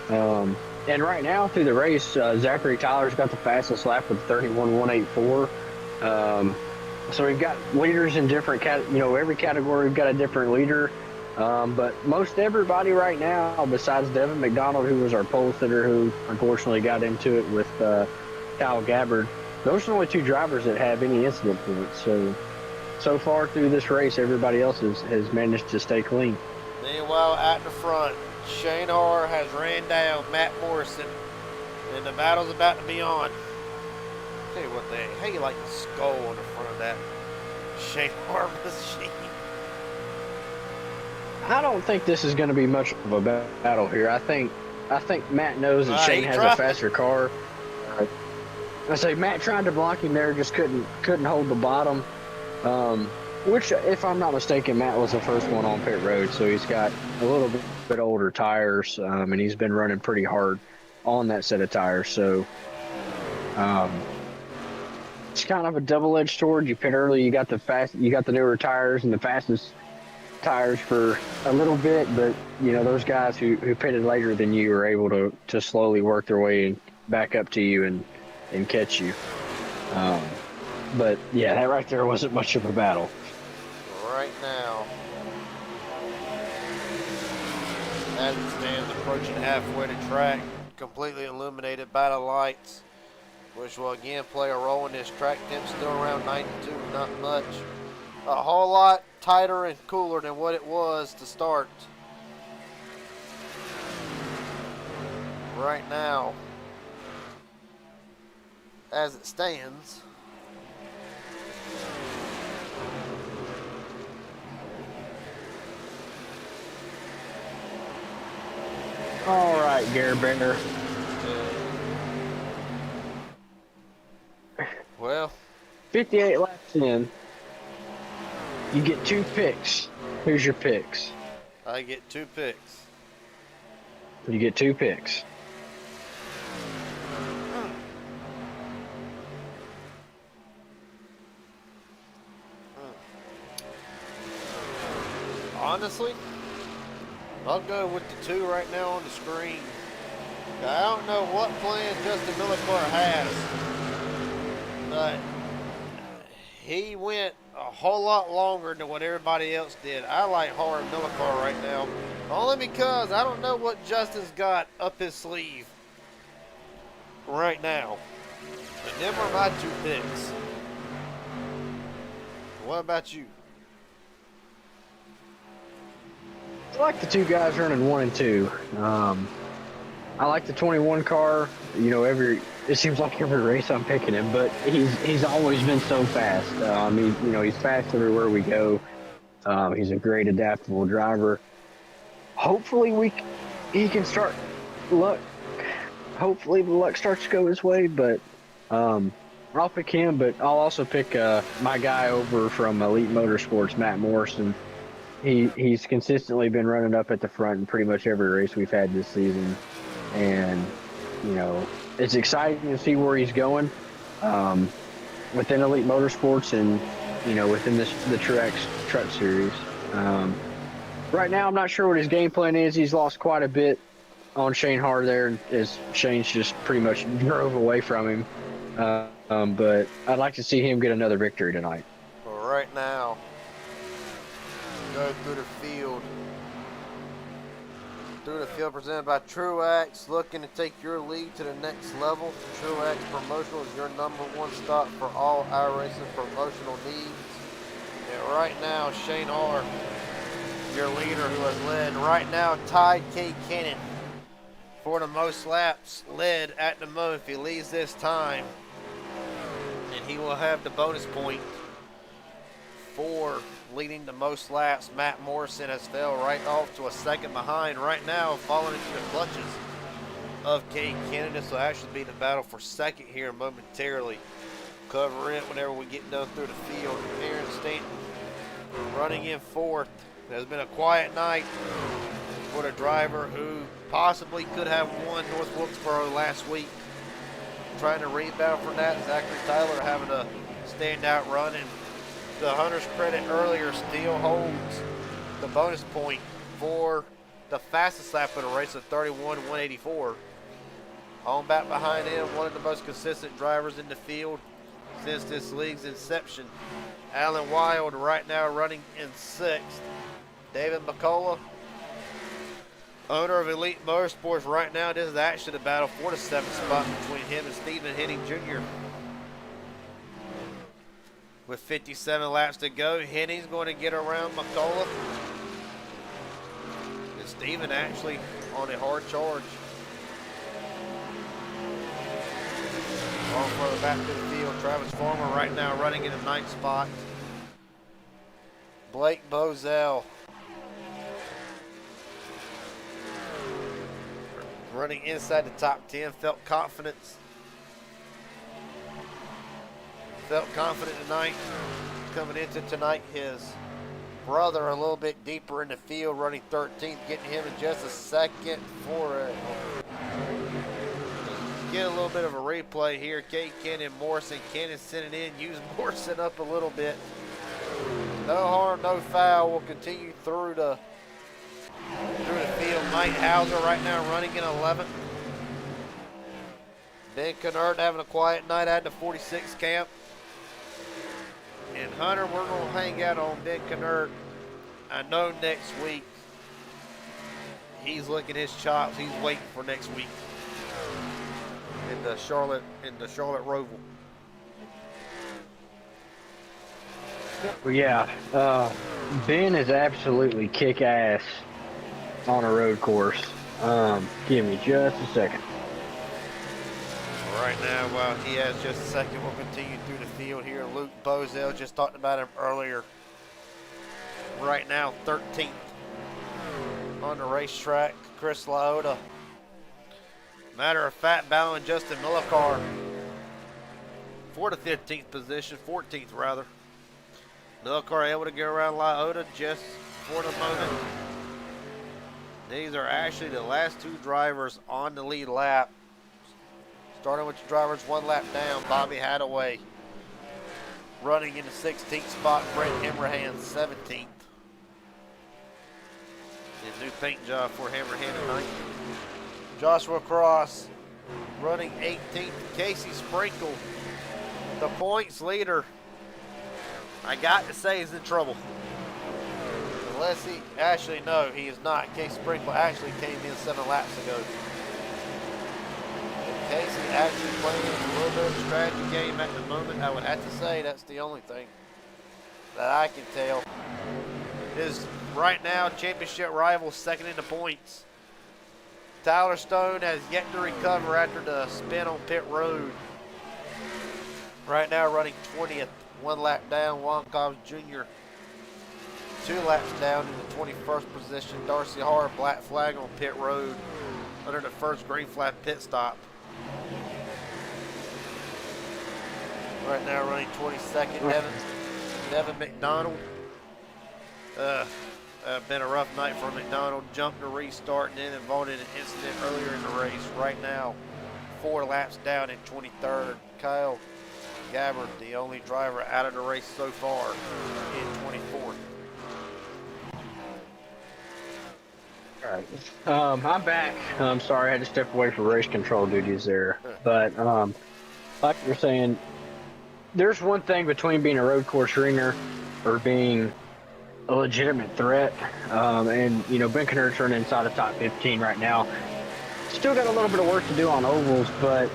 And right now through the race, Zachary Tyler's got the fastest lap with 31.184. So we've got leaders in different every category we've got a different leader. But most everybody right now, besides Devin McDonald, who was our pole sitter, who unfortunately got into it with Kyle Gabbard, those are the only 2 drivers that have any incident points. So far through this race, everybody else has managed to stay clean. Meanwhile, at the front, Shane Harr has ran down Matt Morrison, and the battle's about to be on. Tell you what, how you like the skull on the front of that Shane Harr machine? I don't think this is going to be much of a battle here. I think Matt knows that Shane has a faster car. I say Matt tried to block him there, just couldn't hold the bottom. Which, if I'm not mistaken, Matt was the first one on pit road, so he's got a little bit older tires, and he's been running pretty hard on that set of tires. So it's kind of a double-edged sword. You pit early, you got the newer tires and the fastest tires for a little bit, but those guys who pitted later than you are able to slowly work their way back up to you and catch you. But yeah, that right there wasn't much of a battle. Right now, as it stands, approaching halfway to track, completely illuminated by the lights, which will again play a role in this. Track temp still around 92, not much. A whole lot tighter and cooler than what it was to start. Right now, as it stands, all right, Gary Bender. well, 58 laps in. You get 2 picks. Who's your picks? I get 2 picks. You get 2 picks. Honestly, I'll go with the 2 right now on the screen. I don't know what plan Justin Millicar has, but he went a whole lot longer than what everybody else did. I like Harr and Millicar right now, only because I don't know what Justin's got up his sleeve right now. But them are my 2 picks. What about you? I like the 2 guys running 1 and 2. I like the 21 car. It seems like every race I'm picking him, but he's always been so fast. He's fast everywhere we go. He's a great adaptable driver. Hopefully he can start luck. Hopefully the luck starts to go his way, but I'll pick him. But I'll also pick my guy over from Elite Motorsports, Matt Morrison. he's consistently been running up at the front in pretty much every race we've had this season, and it's exciting to see where he's going um, within Elite Motorsports and within the Truck Series. Right now, I'm not sure what his game plan is. He's lost quite a bit on Shane Hard there, as Shane's just pretty much drove away from him. But I'd like to see him get another victory tonight. Well, right now, go through the field. Through the field presented by Truax, looking to take your lead to the next level. Truax Promotional is your #1 stop for all iRacing promotional needs. And right now, Shane Hart, your leader who has led, right now tied Cade Cannon for the most laps led at the moment. If he leads this time, and he will have the bonus point for leading the most laps. Matt Morrison has fell right off to a second behind right now, falling into the clutches of Cade Cannon. This will actually be the battle for second here momentarily. Cover it whenever we get done through the field. Aaron Stanton running in fourth. It has been a quiet night for the driver who possibly could have won North Wilkesboro last week. Trying to rebound from that, Zachary Tyler having a standout run, and the Hunter's credit earlier still holds the bonus point for the fastest lap of the race of 31.184. On back behind him, one of the most consistent drivers in the field since this league's inception. Alan Wild right now running in 6th. David McCullough, owner of Elite Motorsports, right now this is actually the battle for the 7th spot between him and Stephen Henning Jr. With 57 laps to go, Henning's going to get around McCullough. And Stephen actually on a hard charge. Long further back to the field, Travis Farmer right now running in the 9th spot. Blake Bozell running inside the top 10, felt confident tonight. Coming into tonight, his brother a little bit deeper in the field, running 13th, getting him in just a second for it. Get a little bit of a replay here. Cade Cannon, Morrison. Cannon sending in, use Morrison up a little bit. No harm, no foul. We'll continue through the field. Mike Hauser right now running in 11th. Ben Kennard having a quiet night at the 46 camp. And Hunter, we're going to hang out on Ben Kennard. I know next week he's licking his chops. He's waiting for next week in the Charlotte Roval. Well, yeah, Ben is absolutely kick ass on a road course. Give me just a second. Right now, while he has just a second, we'll continue through the field here. Luke Bozell, just talked about him earlier. Right now, 13th on the racetrack. Chris Laota. Matter of fact, battling Justin Millikar for the 15th position, 14th rather. Millikar able to get around Laota just for the moment. These are actually the last two drivers on the lead lap. Starting with the drivers one lap down, Bobby Hadaway running in the 16th spot, Brent Hammerhand 17th. His new paint job for Hammerhand tonight. Joshua Cross running 18th. Casey Sprinkle, the points leader. I got to say he's in trouble. Unless he actually, no, he is not. Casey Sprinkle actually came in 7 laps ago. Casey actually playing a little bit of a strategy game at the moment. I would have to say that's the only thing that I can tell. His right now championship rival second in the points. Tyler Stone has yet to recover after the spin on pit road. Right now running 20th, 1 lap down. Juan Cobbs Jr. 2 laps down in the 21st position. Darcy Hart, black flag on pit road under the first green flag pit stop. Right now running 22nd, Devin McDonald. Been a rough night for McDonald. Jumped to restart and then avoided an incident earlier in the race. Right now, 4 laps down in 23rd. Kyle Gabbard, the only driver out of the race so far, in 24th. All right. I'm back. I'm sorry, I had to step away for race control duties there. But like you're saying, there's one thing between being a road course ringer or being a legitimate threat. And Ben Knert's running inside the top 15 right now. Still got a little bit of work to do on ovals, but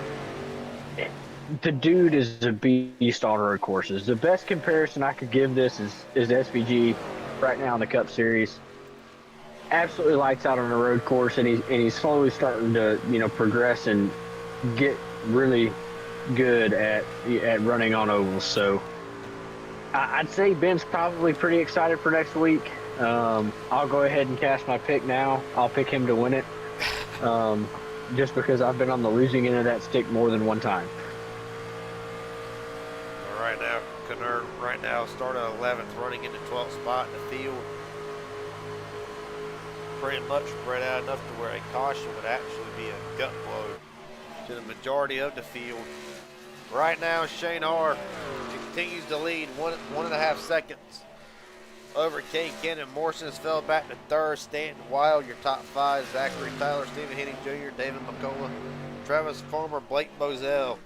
the dude is a beast on road courses. The best comparison I could give this is SVG right now in the Cup Series. Absolutely lights out on a road course, and he's slowly starting to progress and get really good at running on ovals. So I'd say Ben's probably pretty excited for next week. I'll go ahead and cast my pick now. I'll pick him to win it, just because I've been on the losing end of that stick more than one time. Right now, Knert right now started 11th, running in the 12th spot in the field. Pretty much spread out enough to where a caution would actually be a gut blow to the majority of the field. Right now, Shane Hart continues to lead 1.5 seconds over Kane Cannon. Morrison has fell back to 3rd. Stanton Wild, your top 5. Zachary Tyler, Stephen Henning Jr., David McCullough, Travis Farmer, Blake Bozell.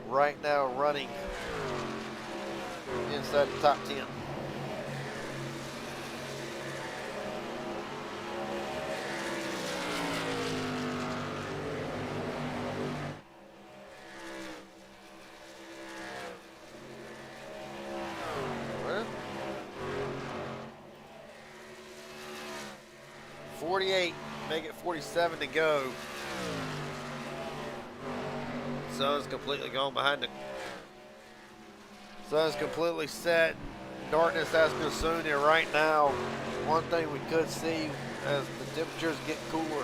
Right now running inside the top 10. Well, 48, make it 47 to go. Sun's completely gone behind the. Sun's completely set. Darkness has consumed it right now. One thing we could see as the temperatures get cooler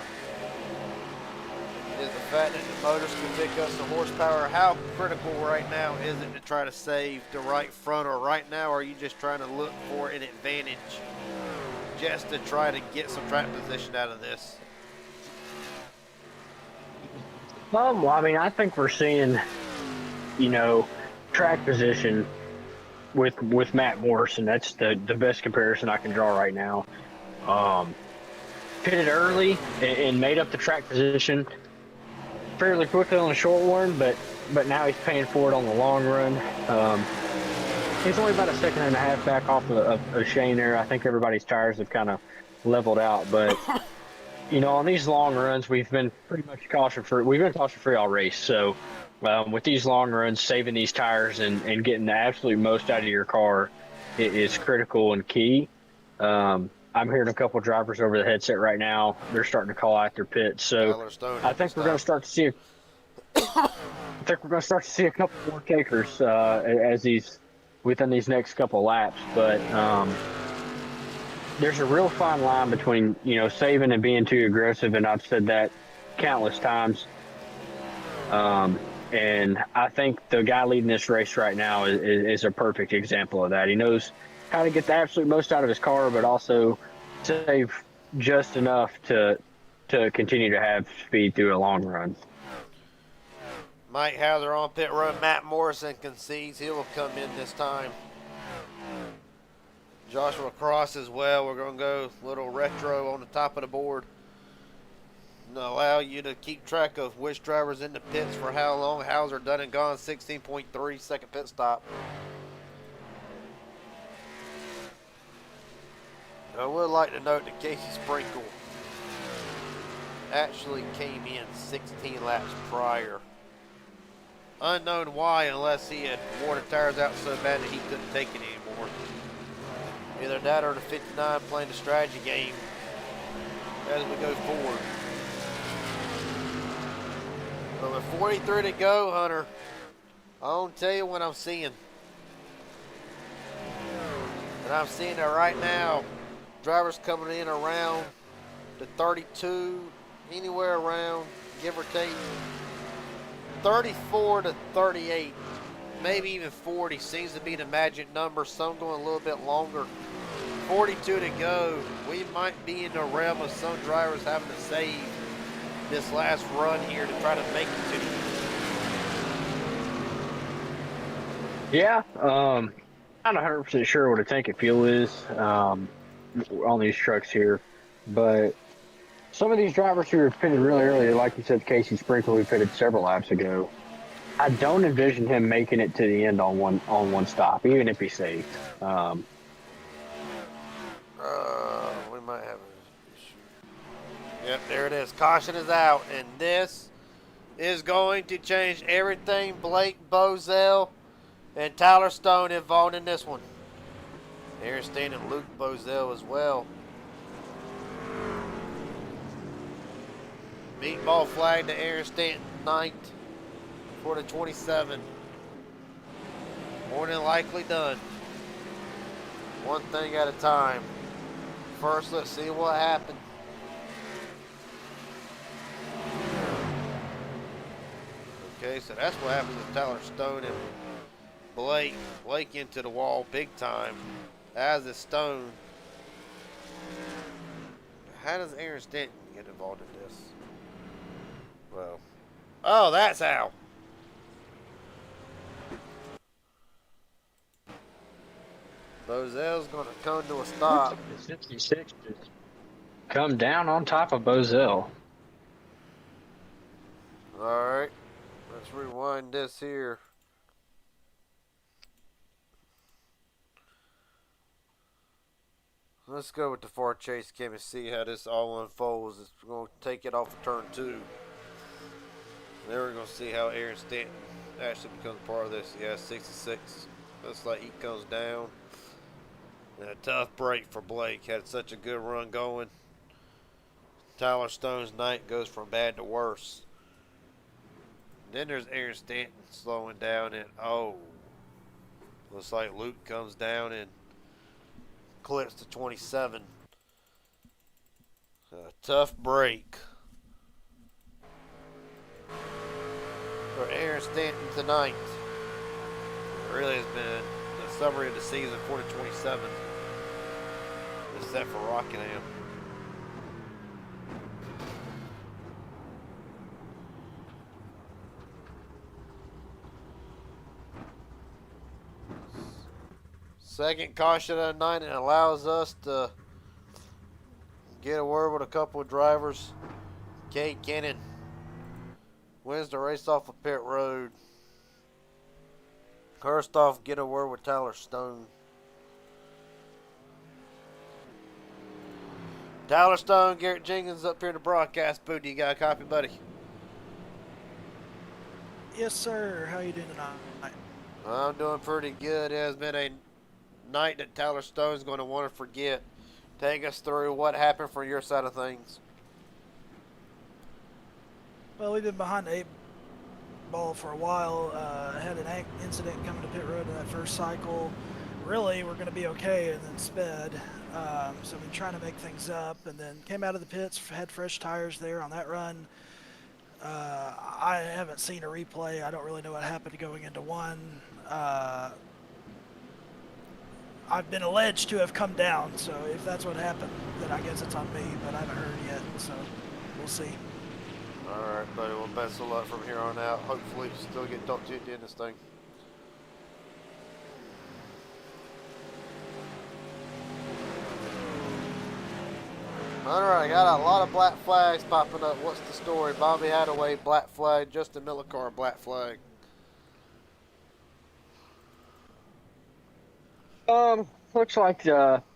is the fact that the motors can pick up some horsepower. How critical right now is it to try to save the right front, or right now are you just trying to look for an advantage just to try to get some track position out of this? Well, I mean, I think we're seeing, track position with Matt Morrison. That's the best comparison I can draw right now. Pitted early and made up the track position fairly quickly on a short one, but now he's paying for it on the long run. He's only about a second and a half back off of Shane there. I think everybody's tires have kind of leveled out, but on these long runs, we've been pretty much caution-free. We've been caution-free all race. So with these long runs, saving these tires and getting the absolute most out of your car is critical and key. I'm hearing a couple drivers over the headset right now. They're starting to call out their pits. So I think we're going to start to see. I think we're going to start to see a couple more takers within these next couple laps. But there's a real fine line between saving and being too aggressive, and I've said that countless times. And I think the guy leading this race right now is a perfect example of that. He knows how to get the absolute most out of his car, but also save just enough to continue to have speed through a long run. Mike Hauser on pit road. Matt Morrison concedes he will come in this time. Joshua Cross as well. We're going to go a little retro on the top of the board. And allow you to keep track of which driver's in the pits for how long. Hauser done and gone, 16.3, second pit stop. I would like to note that Casey Sprinkle actually came in 16 laps prior. Unknown why, unless he had wore the tires out so bad that he couldn't take it anymore. Either that or the 59 playing the strategy game as we go forward. But with 43 to go, Hunter, I'll tell you what I'm seeing. And I'm seeing it right now. Drivers coming in around the 32, anywhere around, give or take, 34 to 38, maybe even 40 seems to be the magic number. Some going a little bit longer. 42 to go. We might be in the realm of some drivers having to save this last run here to try to make it to the end. Yeah, I'm not 100% sure what a tank of fuel is on these trucks here, but some of these drivers who are pitted really early, like you said, Casey Sprinkle, who pitted several laps ago, I don't envision him making it to the end on one stop, even if he saved. We might have an issue. Yep, there it is. Caution is out, and this is going to change everything. Blake Bozell and Tyler Stone involved in this one. Aaron Steen and Luke Bozell as well. Meatball flag to Aaron Stanton, 9th for the 27. More than likely done. One thing at a time. First, let's see what happened. Okay, so that's what happens with Tyler Stone and Blake. Blake into the wall big time, as is Stone. How does Aaron Stanton get involved in this? Well, oh, that's how. Bozell's going to come to a stop. The 66 just come down on top of Bozell. All right, let's rewind this here. Let's go with the far chase cam and see how this all unfolds. It's going to take it off of turn 2. Then we're going to see how Aaron Stanton actually becomes part of this. Yeah, 66. Looks like he comes down. And a tough break for Blake. Had such a good run going. Tyler Stone's night goes from bad to worse. Then there's Aaron Stanton slowing down, and oh, looks like Luke comes down and clips to 27. A tough break for Aaron Stanton tonight. It really has been the summary of the season for the 27. Except for Rockingham. Second caution of the night, and allows us to get a word with a couple of drivers. Cade Cannon wins the race off of pit road. First off, get a word with Tyler Stone. Tyler Stone, Garrett Jenkins up here in the broadcast booth. You got a copy, buddy? Yes, sir. How you doing tonight? I'm doing pretty good. It has been a night that Tyler Stone's going to want to forget. Take us through what happened from your side of things. Well, we've been behind the 8 ball for a while. Had an incident coming to pit road in that first cycle. Really, we're going to be okay, and then sped. So we've been trying to make things up, and then came out of the pits, had fresh tires there on that run. I haven't seen a replay. I don't really know what happened going into one. I've been alleged to have come down, so if that's what happened, then I guess it's on me, but I haven't heard yet, so we'll see. All right, buddy. Well, best of luck from here on out. Hopefully, you still get talked to at the end of this thing. All right, got a lot of black flags popping up. What's the story? Bobby Hadaway, black flag. Justin Millicar, black flag. Looks like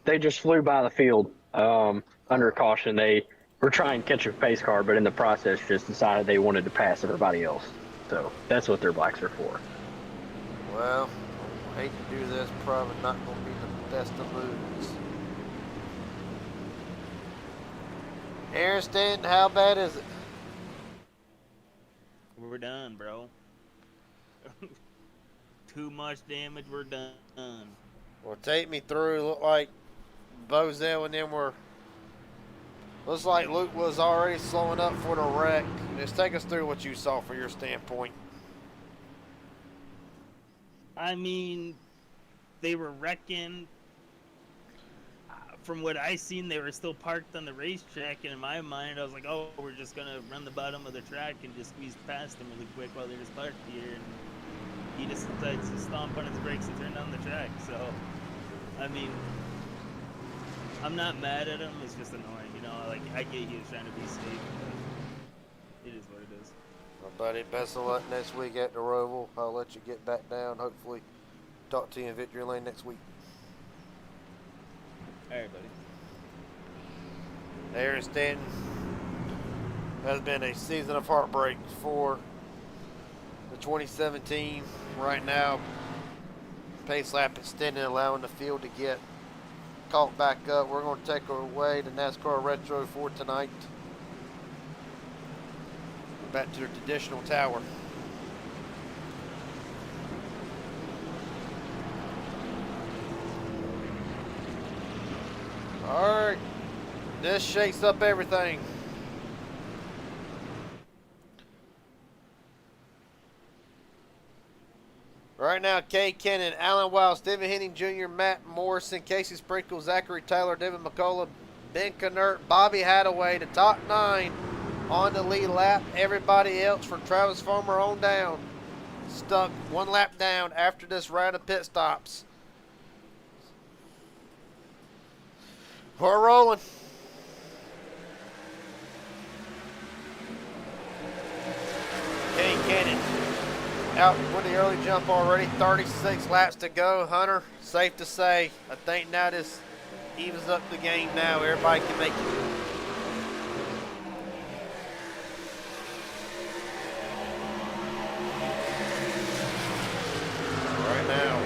they just flew by the field under caution. They were trying to catch a pace car, but in the process just decided they wanted to pass everybody else. So that's what their blacks are for. Well, I hate to do this. Probably not going to be the best of moods. Aaron Stanton, how bad is it? We're done, bro. Too much damage, we're done. Well, take me through. Look like Bozell and them were. Looks like Luke was already slowing up for the wreck. Just take us through what you saw from your standpoint. I mean, they were wrecking. from what I seen, they were still parked on the racetrack, and in my mind, I was like, oh, we're just gonna run the bottom of the track and just squeeze past them really quick while they're just parked here. And he just decides to stomp on his brakes and turn down the track. So, I mean, I'm not mad at him. It's just annoying, you know. Like, I get he was trying to be safe, but it is what it is. Well, buddy, best of luck next week at the Roval. I'll let you get back down. Hopefully, talk to you in victory lane next week. All right, buddy. Aaron Stanton has been a season of heartbreak for the 2017. Right now, pace lap extending, allowing the field to get caught back up. We're going to take away the NASCAR Retro for tonight. Back to the traditional tower. All right, this shakes up everything. Right now, Kay Kennan, Alan Wild, Stephen Henning Jr., Matt Morrison, Casey Sprinkle, Zachary Taylor, Devin McCullough, Ben Knert, Bobby Hadaway, the top 9 on the lead lap. Everybody else from Travis Farmer on down, stuck 1 lap down after this round of pit stops. We're rolling. Kay Kennan out with the early jump already. 36 laps to go. Hunter, safe to say, I think now this evens up the game now. Everybody can make it. Right now,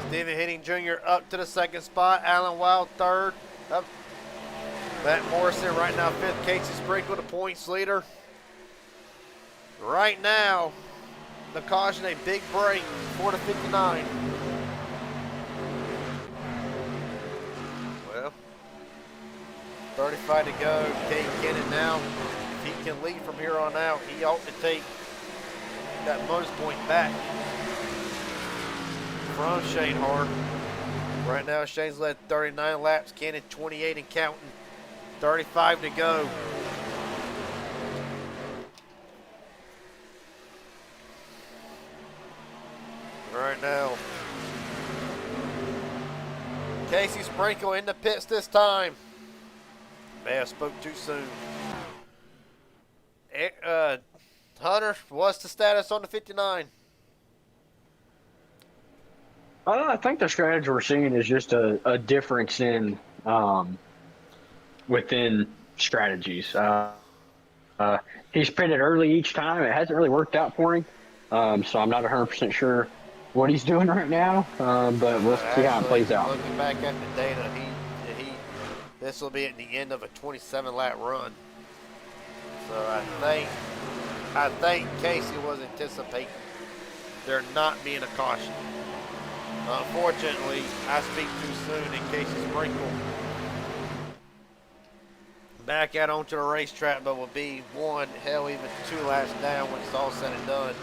Stephen Henning Jr. up to the 2nd spot. Alan Wild 3rd. Up. Matt Morrison right now 5th. Casey Sprinkle, the points leader. Right now, the caution, a big break for the 59. Well, 35 to go. Kay Kennan now, if he can lead from here on out, he ought to take that bonus point back from Shane Hart. Right now, Shane's led 39 laps, Kennan 28 and counting. 35 to go. Right now, Casey Sprinkle in the pits this time. Man, I spoke too soon. Hunter, what's the status on the 59? I think the strategy we're seeing is just a difference in within strategies. He's pitted early each time. It hasn't really worked out for him, so I'm not 100% sure what he's doing right now, but we'll see how it plays out. Looking back at the data, this will be at the end of a 27-lap run. So I think Casey was anticipating there not being a caution. Unfortunately, I speak too soon in Casey Sprinkle. Back out onto the racetrack, but will be 1, hell, even 2 laps down when it's all said and done.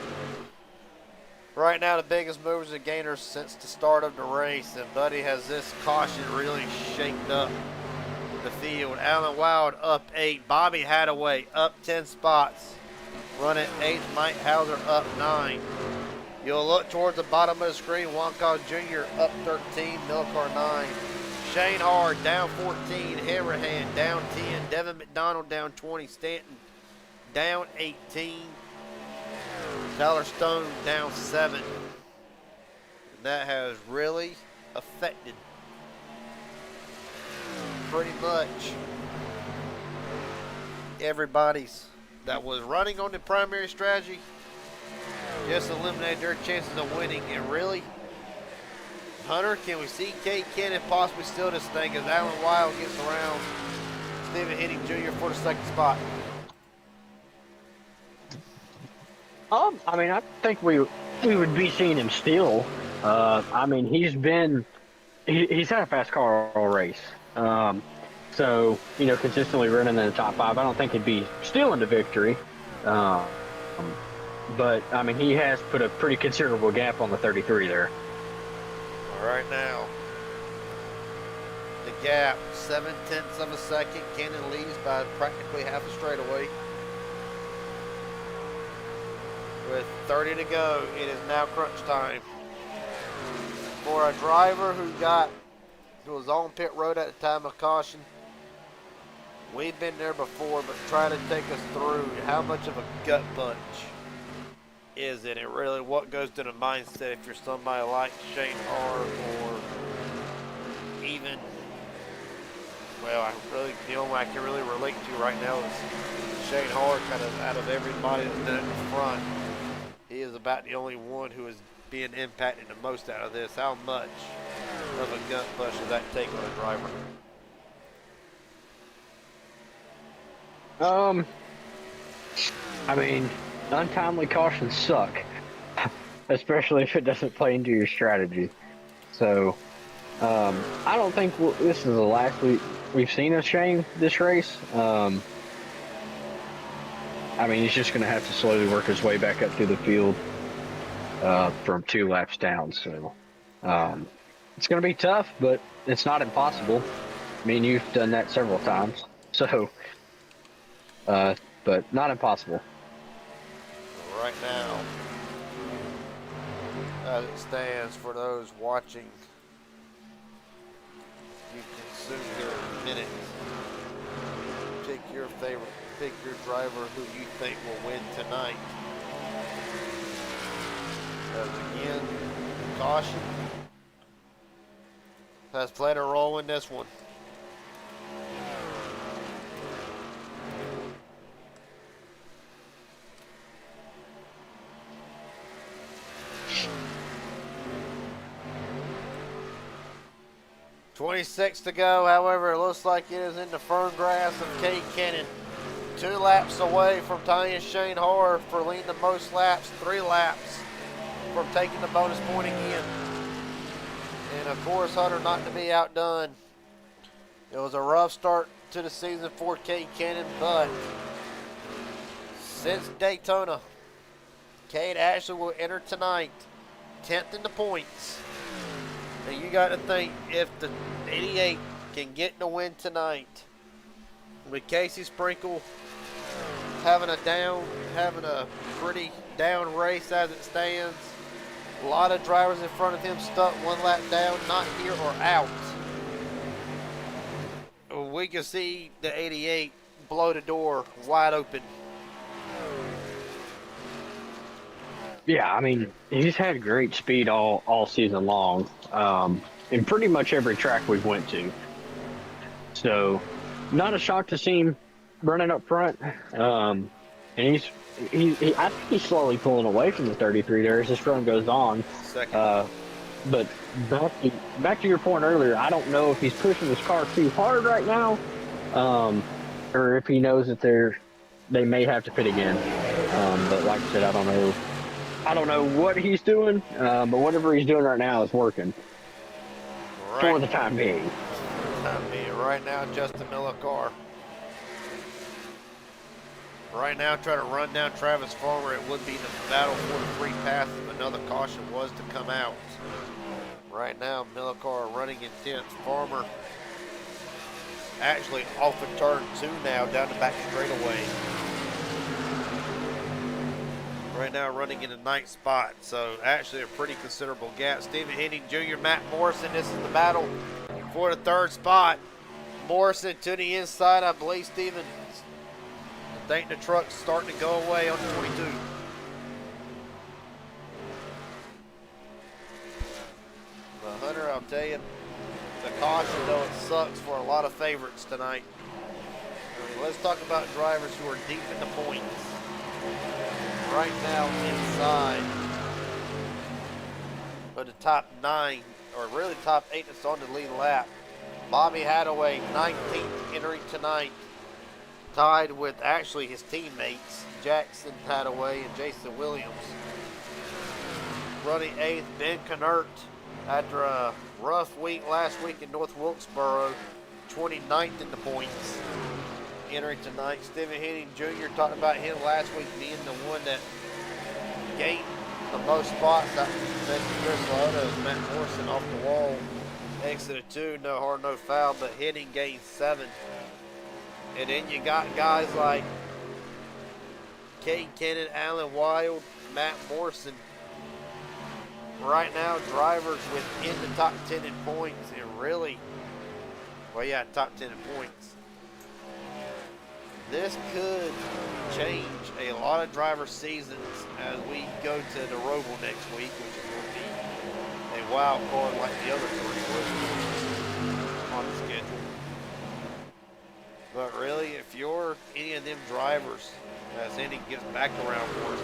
Right now, the biggest movers and gainers since the start of the race, and Buddy has this caution really shaked up the field. Alan Wild up 8, Bobby Hadaway up 10 spots, running 8th. Mike Hauser up 9. You'll look towards the bottom of the screen. Wonka Jr. up 13, Milcar 9. Shane Hard down 14, Hammerhand down 10, Devin McDonald down 20, Stanton down 18. Tyler Stone down 7. That has really affected pretty much everybody's that was running on the primary strategy. Just eliminated their chances of winning. And really, Hunter, can we see Kay Kennan possibly steal this thing as Alan Wild gets around Stephen Henning Jr. for the 2nd spot? I mean, I think we would be seeing him still. I mean, he's had a fast car all race. So, consistently running in the top 5. I don't think he'd be stealing the victory. But, I mean, he has put a pretty considerable gap on the 33 there. All right now, the gap. 7/10 of a second. Cannon leads by practically half a straightaway. With 30 to go, it is now crunch time. For a driver who was on pit road at the time of caution, we've been there before, but try to take us through how much of a gut punch is it? And really, what goes to the mindset if you're somebody like Shane Hart or even, well, the only one I can really relate to right now is Shane Hart. Kind of out of everybody that's been in the front, he is about the only one who is being impacted the most out of this. How much of a gut punch does that take on a driver? I mean, untimely cautions suck, especially if it doesn't play into your strategy. So, I don't think this is the last we've seen of Shane this race. I mean, he's just going to have to slowly work his way back up through the field from 2 laps down. So, it's going to be tough, but it's not impossible. I mean, you've done that several times. So, but not impossible. Right now, as it stands, for those watching, you consume your minutes. Pick your favorite, pick your driver who you think will win tonight. As again, caution has played a role in this one. .26 to go, however, it looks like it is in the firm grasp of Cade Cannon. 2 laps away from tying Shane Hart for leading the most laps, 3 laps from taking the bonus point again. And of course, Hunter not to be outdone. It was a rough start to the season for Cade Cannon, but since Daytona, Cade actually will enter tonight 10th in the points. And you got to think, if the 88 can get the win tonight, with Casey Sprinkle having a pretty down race as it stands, a lot of drivers in front of him stuck 1 lap down, not here or out. We can see the 88 blow the door wide open. Yeah, I mean, he's had great speed all season long, in pretty much every track we've went to. So, not a shock to see him running up front. And I think he's slowly pulling away from the 33 there as this run goes on. Second. But back to your point earlier, I don't know if he's pushing his car too hard right now, or if he knows that they may have to pit again. But like I said, I don't know. I don't know what he's doing, but whatever he's doing right now is working for the time being. Right now, Justin Miller car. Right now, trying to run down Travis Farmer. It would be the battle for the free pass if another caution was to come out. Right now, Miller car running in 10th. Farmer actually off of turn 2 now, down the back straightaway. Right now running in the 9th spot, so actually a pretty considerable gap. Stephen Henning Jr., Matt Morrison, this is the battle for the 3rd spot. Morrison to the inside, I believe Stephen, I think the truck's starting to go away on the 22. But Hunter, I'll tell you, the caution though, it sucks for a lot of favorites tonight. I mean, let's talk about drivers who are deep in the points. Right now inside of the top 9, or really top 8 that's on the lead lap. Bobby Hadaway, 19th entering tonight, tied with actually his teammates, Jackson Hadaway and Jason Williams. Running 8th, Ben Knert, after a rough week last week in North Wilkesboro, 29th in the points. Entering tonight, Stephen Henning Jr. talked about him last week being the one that gained the most spots. That Chris Lotto's Matt Morrison off the wall Exit of 2, no hard, no foul, but hitting gains 7. And then you got guys like Cade Kennan, Alan Wild, Matt Morrison. Right now, drivers within the top 10 in points, and really, well, yeah, top 10 in points. This could change a lot of driver seasons as we go to the Roval next week, which is going to be a wild card like the other 3 was on the schedule. But really, if you're any of them drivers as any gets back around for us,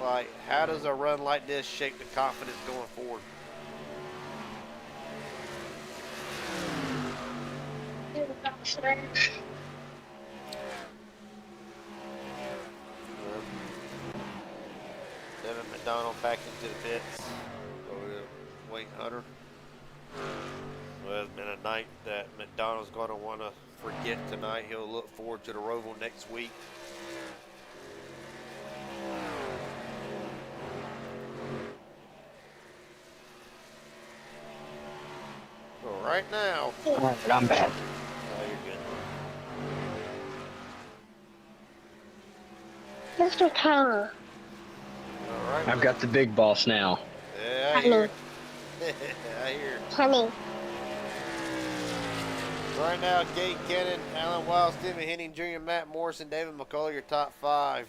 like, how does a run like this shape the confidence going forward? Devin McDonald back into the pits. Wayne Hunter. Well, it's been a night that McDonald's going to want to forget tonight. He'll look forward to the Roval next week. So right now, All right, I'm back. oh, you're good. Mr. Taylor. All right. I've got the big boss now. Yeah, I hear. I hear. Honey. Right now, Cade Kennan, Alan Wild, Stephen Henning Jr., Matt Morrison, David McCullough, your top 5.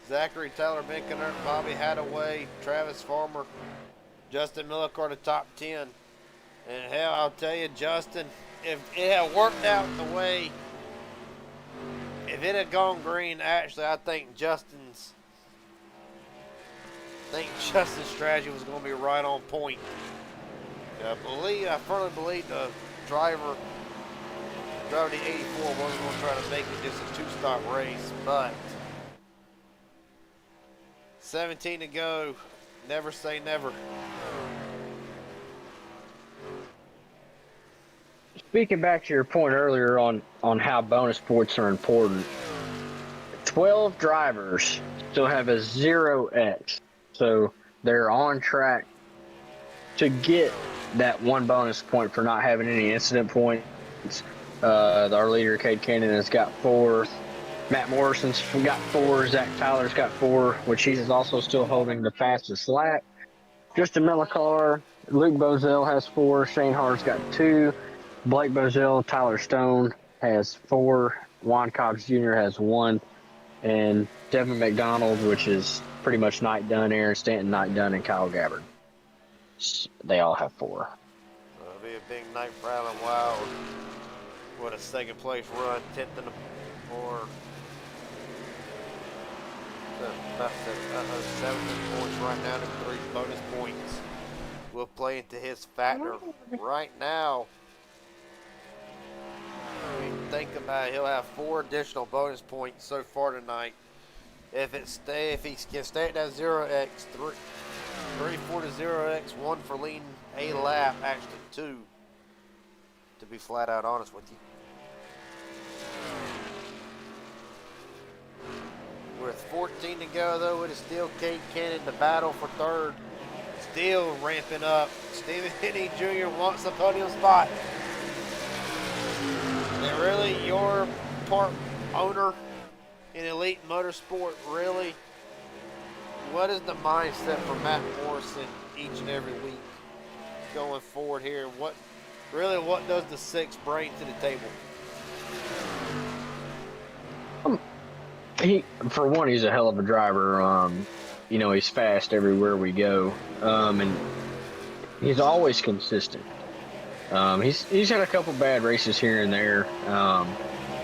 Zachary Tyler Benkener, Bobby Hadaway, Travis Farmer, Justin Millicar, the top 10. And hell, I'll tell you, Justin, if it had worked out the way, if it had gone green, actually, I think Justin's strategy was going to be right on point. I firmly believe the driver the 84 wasn't going to try to make it just a 2-stop race, but 17 to go. Never say never. Speaking back to your point earlier on how bonus points are important, 12 drivers still have a 0x, so they're on track to get that 1 bonus point for not having any incident points. Our leader, Cade Cannon, has got 4. Matt Morrison's got 4. Zach Tyler's got 4, which he's also still holding the fastest lap. Justin Millicar, Luke Bozell has 4. Shane Hart's got 2. Blake Bozell, Tyler Stone has 4. Juan Cobbs Jr. has 1. And Devin McDonald, which is pretty much night done. Aaron Stanton, night done, and Kyle Gabbard. They all have 4. It'll be a big night for Alan Wild. What a second place run, 10th in the or about 7 points right now to 3 bonus points. Will play into his factor right now. I mean, think about it, he'll have 4 additional bonus points so far tonight. If he can stay at that 0x, 3, 4 to 0x, 1 for leading a lap, actually 2, to be flat out honest with you. With 14 to go, though, it is still Cade Cannon, the battle for 3rd. Still ramping up. Stephen Henning Jr. wants a podium spot. And really, your part owner in Elite Motorsport, really, what is the mindset for Matt Morrison each and every week going forward here? What does the 6 bring to the table? For one, he's a hell of a driver. He's fast everywhere we go, and he's always consistent. He's had a couple bad races here and there,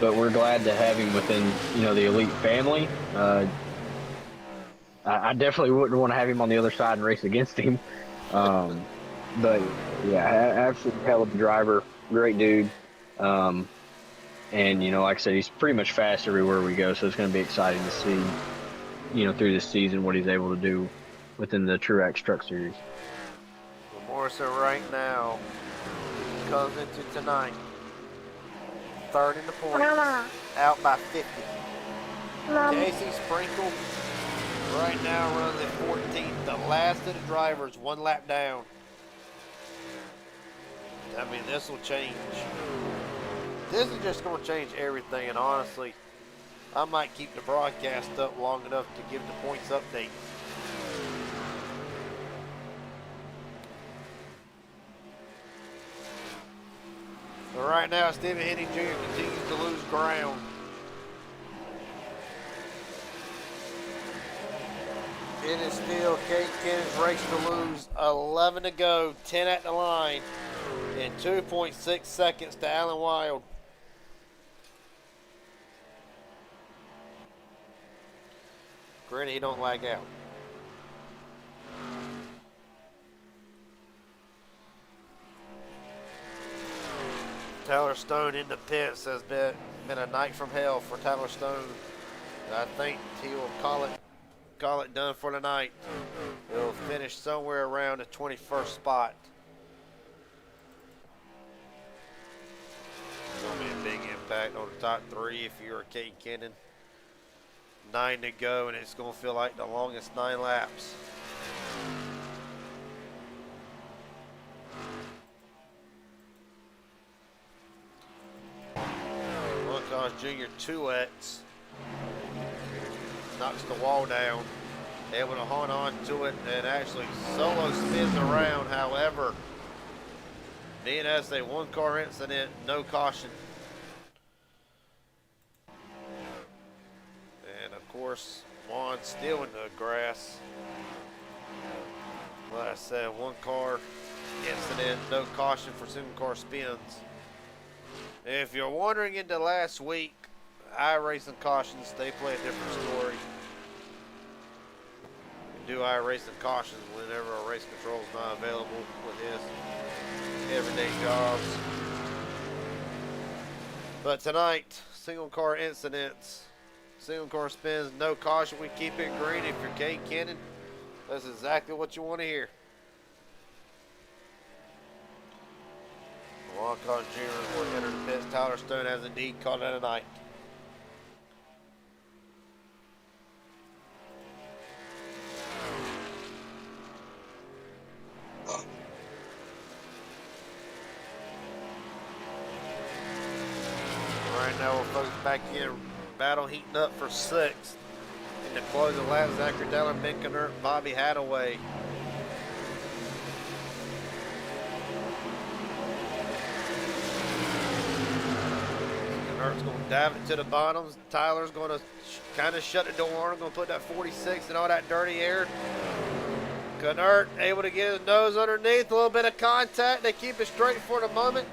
but we're glad to have him within the Elite family. I definitely wouldn't want to have him on the other side and race against him. But yeah, absolutely hell of a driver, great dude. And like I said, he's pretty much fast everywhere we go, so it's going to be exciting to see, through this season what he's able to do within the Truex Truck Series. Well, Morrison right now comes into tonight 3rd in the points, out by 50. Casey Sprinkle right now runs at 14th, the last of the drivers, 1 lap down. I mean, this will change. This is just going to change everything, and honestly, I might keep the broadcast up long enough to give the points update. But right now, Stephen Henning Jr. continues to lose ground. It is still Kate Kennan's race to lose. 11 to go, 10 at the line, and 2.6 seconds to Alan Wild. Granted, he don't lag out. Tyler Stone in the pits has been a night from hell for Tyler Stone. I think he will call it done for the night. He'll finish somewhere around the 21st spot. It's going to be a big impact on the top three if you're a Kate Kennan. 9 to go, and it's going to feel like the longest 9 laps. Wilcox Jr. 2X knocks the wall down, able to hold on to it and actually solo spins around. However, being as a one-car incident, no caution. And of course, Juan still in the grass. Like I said, one-car incident, no caution for single-car spins. If you're wondering into last week, iRacing cautions, they play a different story. You do iRacing cautions whenever a race control is not available with his everyday jobs. But tonight, single car incidents, single car spins, no caution. We keep it green. If you're Kate Kennan, that's exactly what you want to hear. Wilcox Jr. will enter the pits. Tyler Stone has indeed called it a night. Right now we'll focus back in. Battle heating up for 6th. In the closing lap, Zachary Dallin, Ben Knert, Bobby Hadaway. Knert's going to dive it to the bottoms. Tyler's going to kind of shut the door. Going to put that 46 and all that dirty air. Knert able to get his nose underneath. A little bit of contact. They keep it straight for the moment.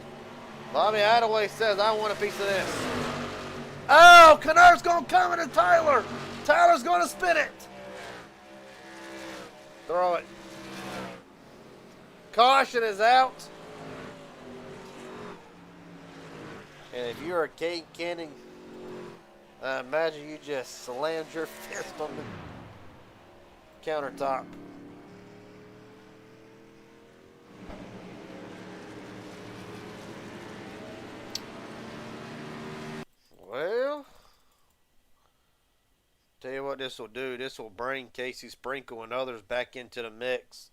Bobby Hadaway says, I want a piece of this. Oh, Knert's going to come into Tyler. Tyler's going to spin it. Throw it. Caution is out. And if you're a Kate Kennan, I imagine you just slammed your fist on the countertop. Well, tell you what this will do. This will bring Casey Sprinkle and others back into the mix.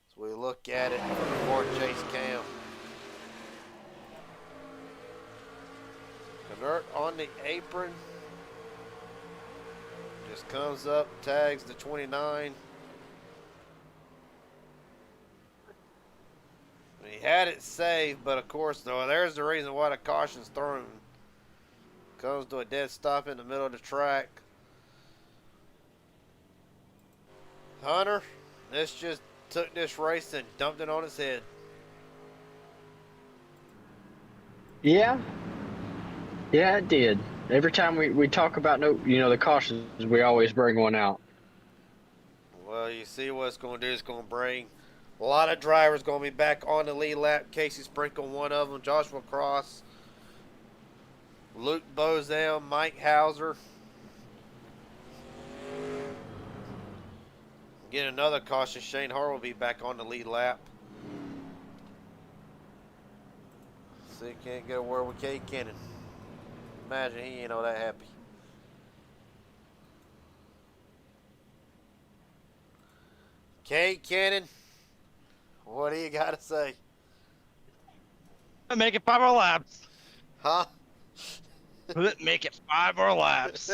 So we look at it from the Ford Chase cam. Knert on the apron. Just comes up, tags the 29. He had it saved, but of course, though, there's the reason why the caution's thrown. Comes to a dead stop in the middle of the track. Hunter, this just took this race and dumped it on its head. Yeah. Yeah, it did. Every time we talk about the cautions, we always bring one out. Well, you see what it's going to do. It's going to bring a lot of drivers going to be back on the lead lap. Casey Sprinkle, one of them. Joshua Cross, Luke Bozell, Mike Hauser. Get another caution. Shane Hart will be back on the lead lap. See, can't get a word with Kate Kennan. Imagine he ain't all that happy. Kate Kennan, what do you got to say? Make it 5 more laps. Huh? Make it 5 more laps.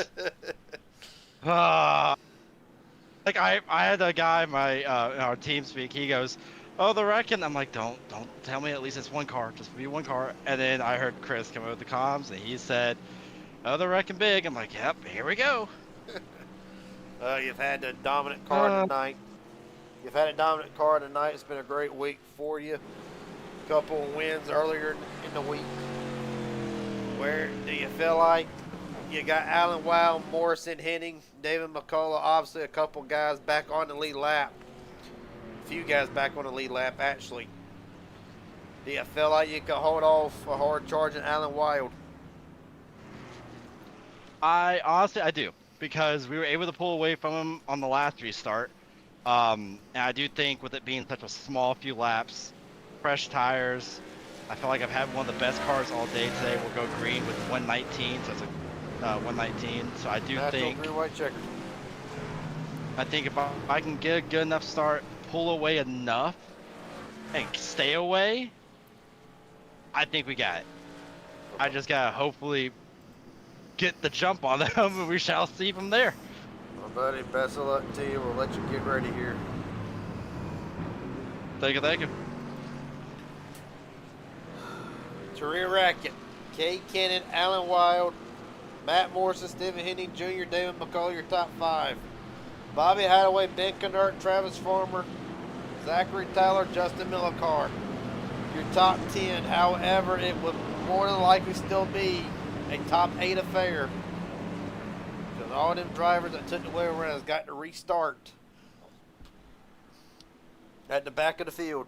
Like I had a guy in our team speak. He goes, "Oh, the wrecking." I'm like, "Don't tell me. At least it's one car. Just be one car." And then I heard Chris come over the comms, and he said, "Oh, the wrecking big." I'm like, "Yep, here we go." You've had the dominant car tonight. You've had a dominant car tonight. It's been a great week for you. Couple of wins earlier in the week. Where do you feel like you got Alan Wow, Morrison, Henning, David McCullough, obviously a couple guys back on the lead lap. A few guys back on the lead lap, actually. Do you feel like you can hold off a hard charging Alan Wild? I do, because we were able to pull away from him on the last restart. And I do think with it being such a small few laps, fresh tires, I feel like I've had one of the best cars all day today. We'll go green with 119, so it's a 119. So I do think green, white, checkered. I think if I can get a good enough start, pull away enough, and stay away, I think we got it. I just gotta hopefully get the jump on them, and we shall see from there. Well, buddy, best of luck to you. We'll let you get ready here. Thank you, thank you. Career racket. Kay Kennan, Alan Wild, Matt Morrison, Stephen Henning Jr., David McCullough, your top 5. Bobby Hadaway, Ben Kennard, Travis Farmer, Zachary Tyler, Justin Millicar. Your top 10. However, it would more than likely still be a top 8 affair. Because all them drivers that took the way around has got to restart at the back of the field.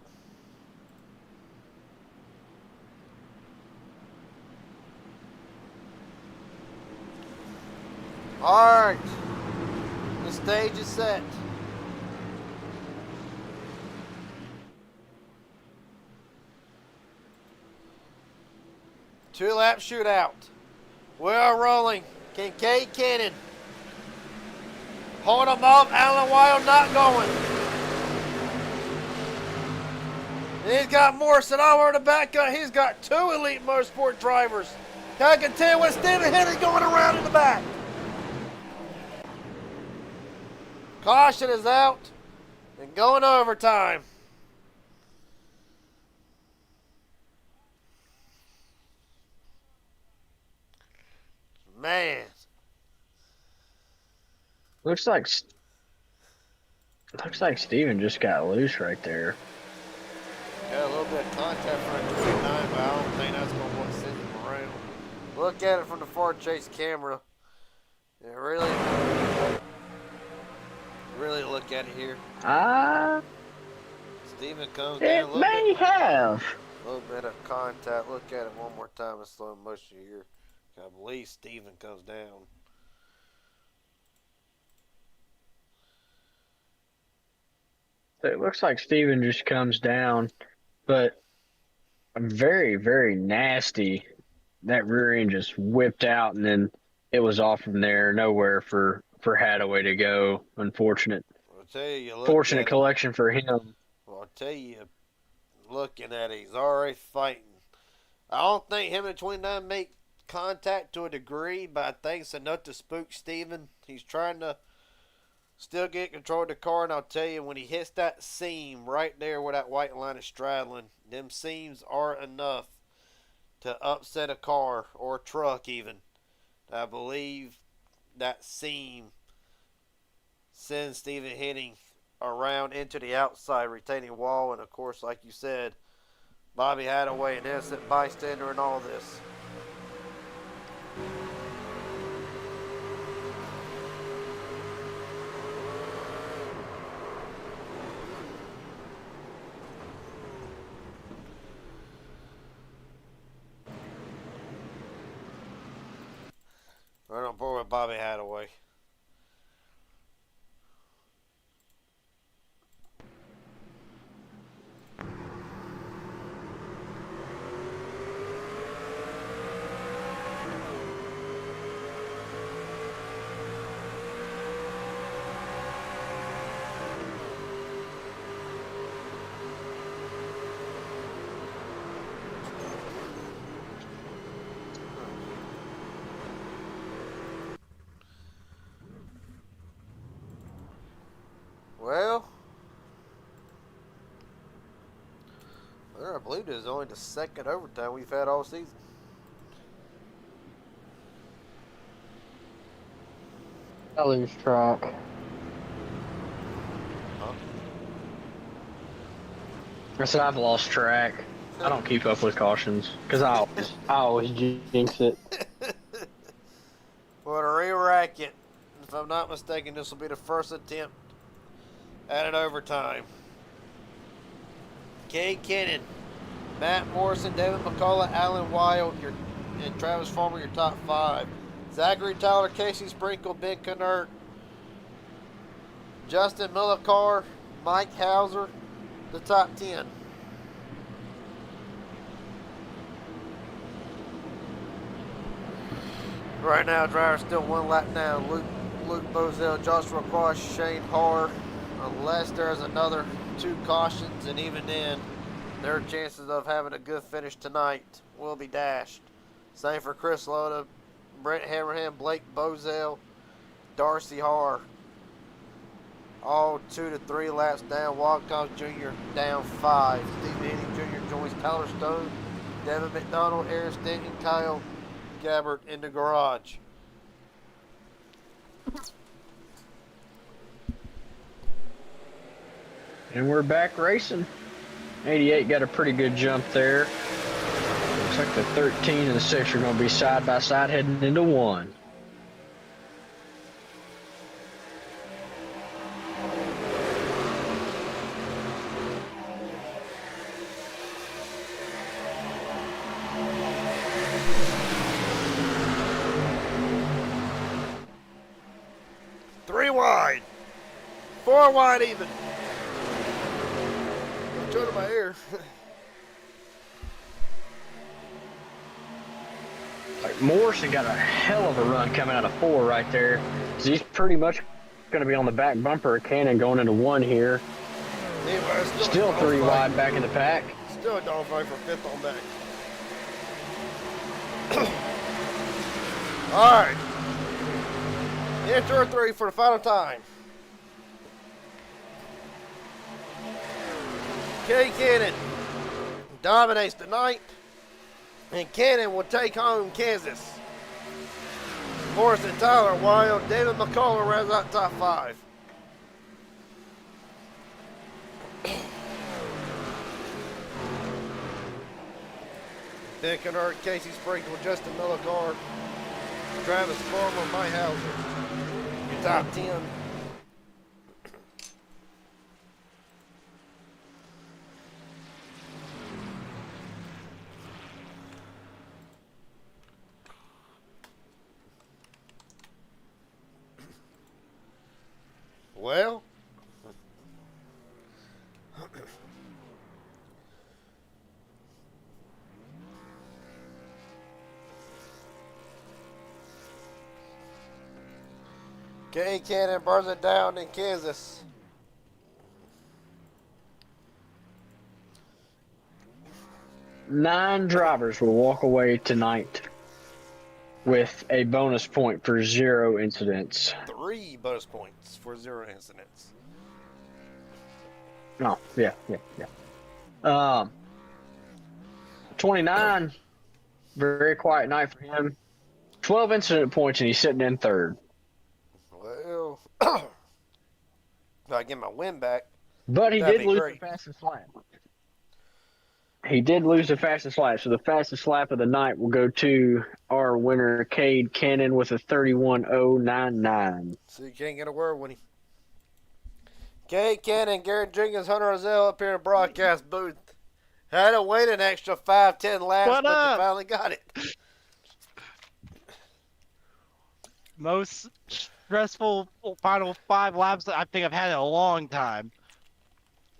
Alright, the stage is set. Two-lap shootout. We are rolling. Kincaid Cannon. Hold him off. Alan Wild not going. And he's got Morrison over the back. He's got 2 Elite Motorsport drivers. I can tell you what Stephen Henry going around in the back. Caution is out and going overtime. Man. Looks like Steven just got loose right there. Got a little bit of contact from a 39, but I don't think that's going to send him around. Look at it from the far chase camera. Yeah, really look at it here. Steven comes down. It may have. A little bit of contact. Look at it one more time in slow motion here. I believe Steven comes down. It looks like Steven just comes down, but very, very nasty. That rear end just whipped out, and then it was off from there. Nowhere for Hadaway to go. Unfortunate. I'll tell you, Fortunate collection for him. Well, I'll tell you, looking at it, he's already fighting. I don't think him and 29 make contact to a degree, but I think it's enough to spook Steven. He's trying to still get control of the car, and I'll tell you, when he hits that seam right there where that white line is straddling, them seams are enough to upset a car or a truck even. I believe that seam sends Steven Henning around into the outside retaining wall, and of course, like you said, Bobby Hadaway, an innocent bystander in all this. Right on board with Bobby Hadaway. included, is only the second overtime we've had all season. I lose track. Huh? I said I've lost track. I don't keep up with cautions because I always jinx it. For to re-rack it, if I'm not mistaken, this will be the first attempt at an overtime. Cade Cannon, Matt Morrison, David McCullough, Alan Wild, and Travis Farmer, your top 5. Zachary Tyler, Casey Sprinkle, Ben Knert, Justin Millicar, Mike Hauser, the top 10. Right now, driver's still 1 lap down. Luke Bozell, Joshua Cross, Shane Harr. Unless there's another 2 cautions, and even then, their chances of having a good finish tonight will be dashed. Same for Chris Loda, Brent Hammerhand, Blake Bozell, Darcy Harr. All 2 to 3 laps down. Walcombs Jr. down 5. Steve Henning Jr. joins Tyler Stone, Devin McDonald, Aaron Stanton, Kyle Gabbard in the garage. And we're back racing. 88 got a pretty good jump there. Looks like the 13 and the 6 are going to be side by side heading into 1. Three wide. 4 wide even. I'm turning my ear. Like Morrison got a hell of a run coming out of 4 right there. So he's pretty much going to be on the back bumper of Cannon going into 1 here. Anyway, Still 3 wide back in the pack. Still a dogfight for 5th on back. All right. Enter 3 for the final time. Kay Cannon dominates the night, and Cannon will take home Kansas. Morrison, Tyler Wild, David McCullough rounds out top 5. Ben Kennard, Casey Sprinkle, Justin Millicar, Travis Farmer, Mike Hauser. Your top 10. Well, Kay Cannon burns it down in Kansas. Nine drivers will walk away tonight with a bonus point for 0 incidents. 3 bonus points for 0 incidents. Oh, yeah. 29, very quiet night for him. 12 incident points, and he's sitting in 3rd. Well, if I get my win back, But he that'd did be lose great. the fastest lap. He did lose the fastest lap, so the fastest lap of the night will go to our winner, Cade Cannon, with a 31.099. So you can't get a word with him. Kay Cannon, Garrett Jenkins, Hunter Rozelle up here in the broadcast booth. Had to wait an extra 5-10 laps, What but up? you finally got it. Most stressful final 5 laps that I think I've had in a long time.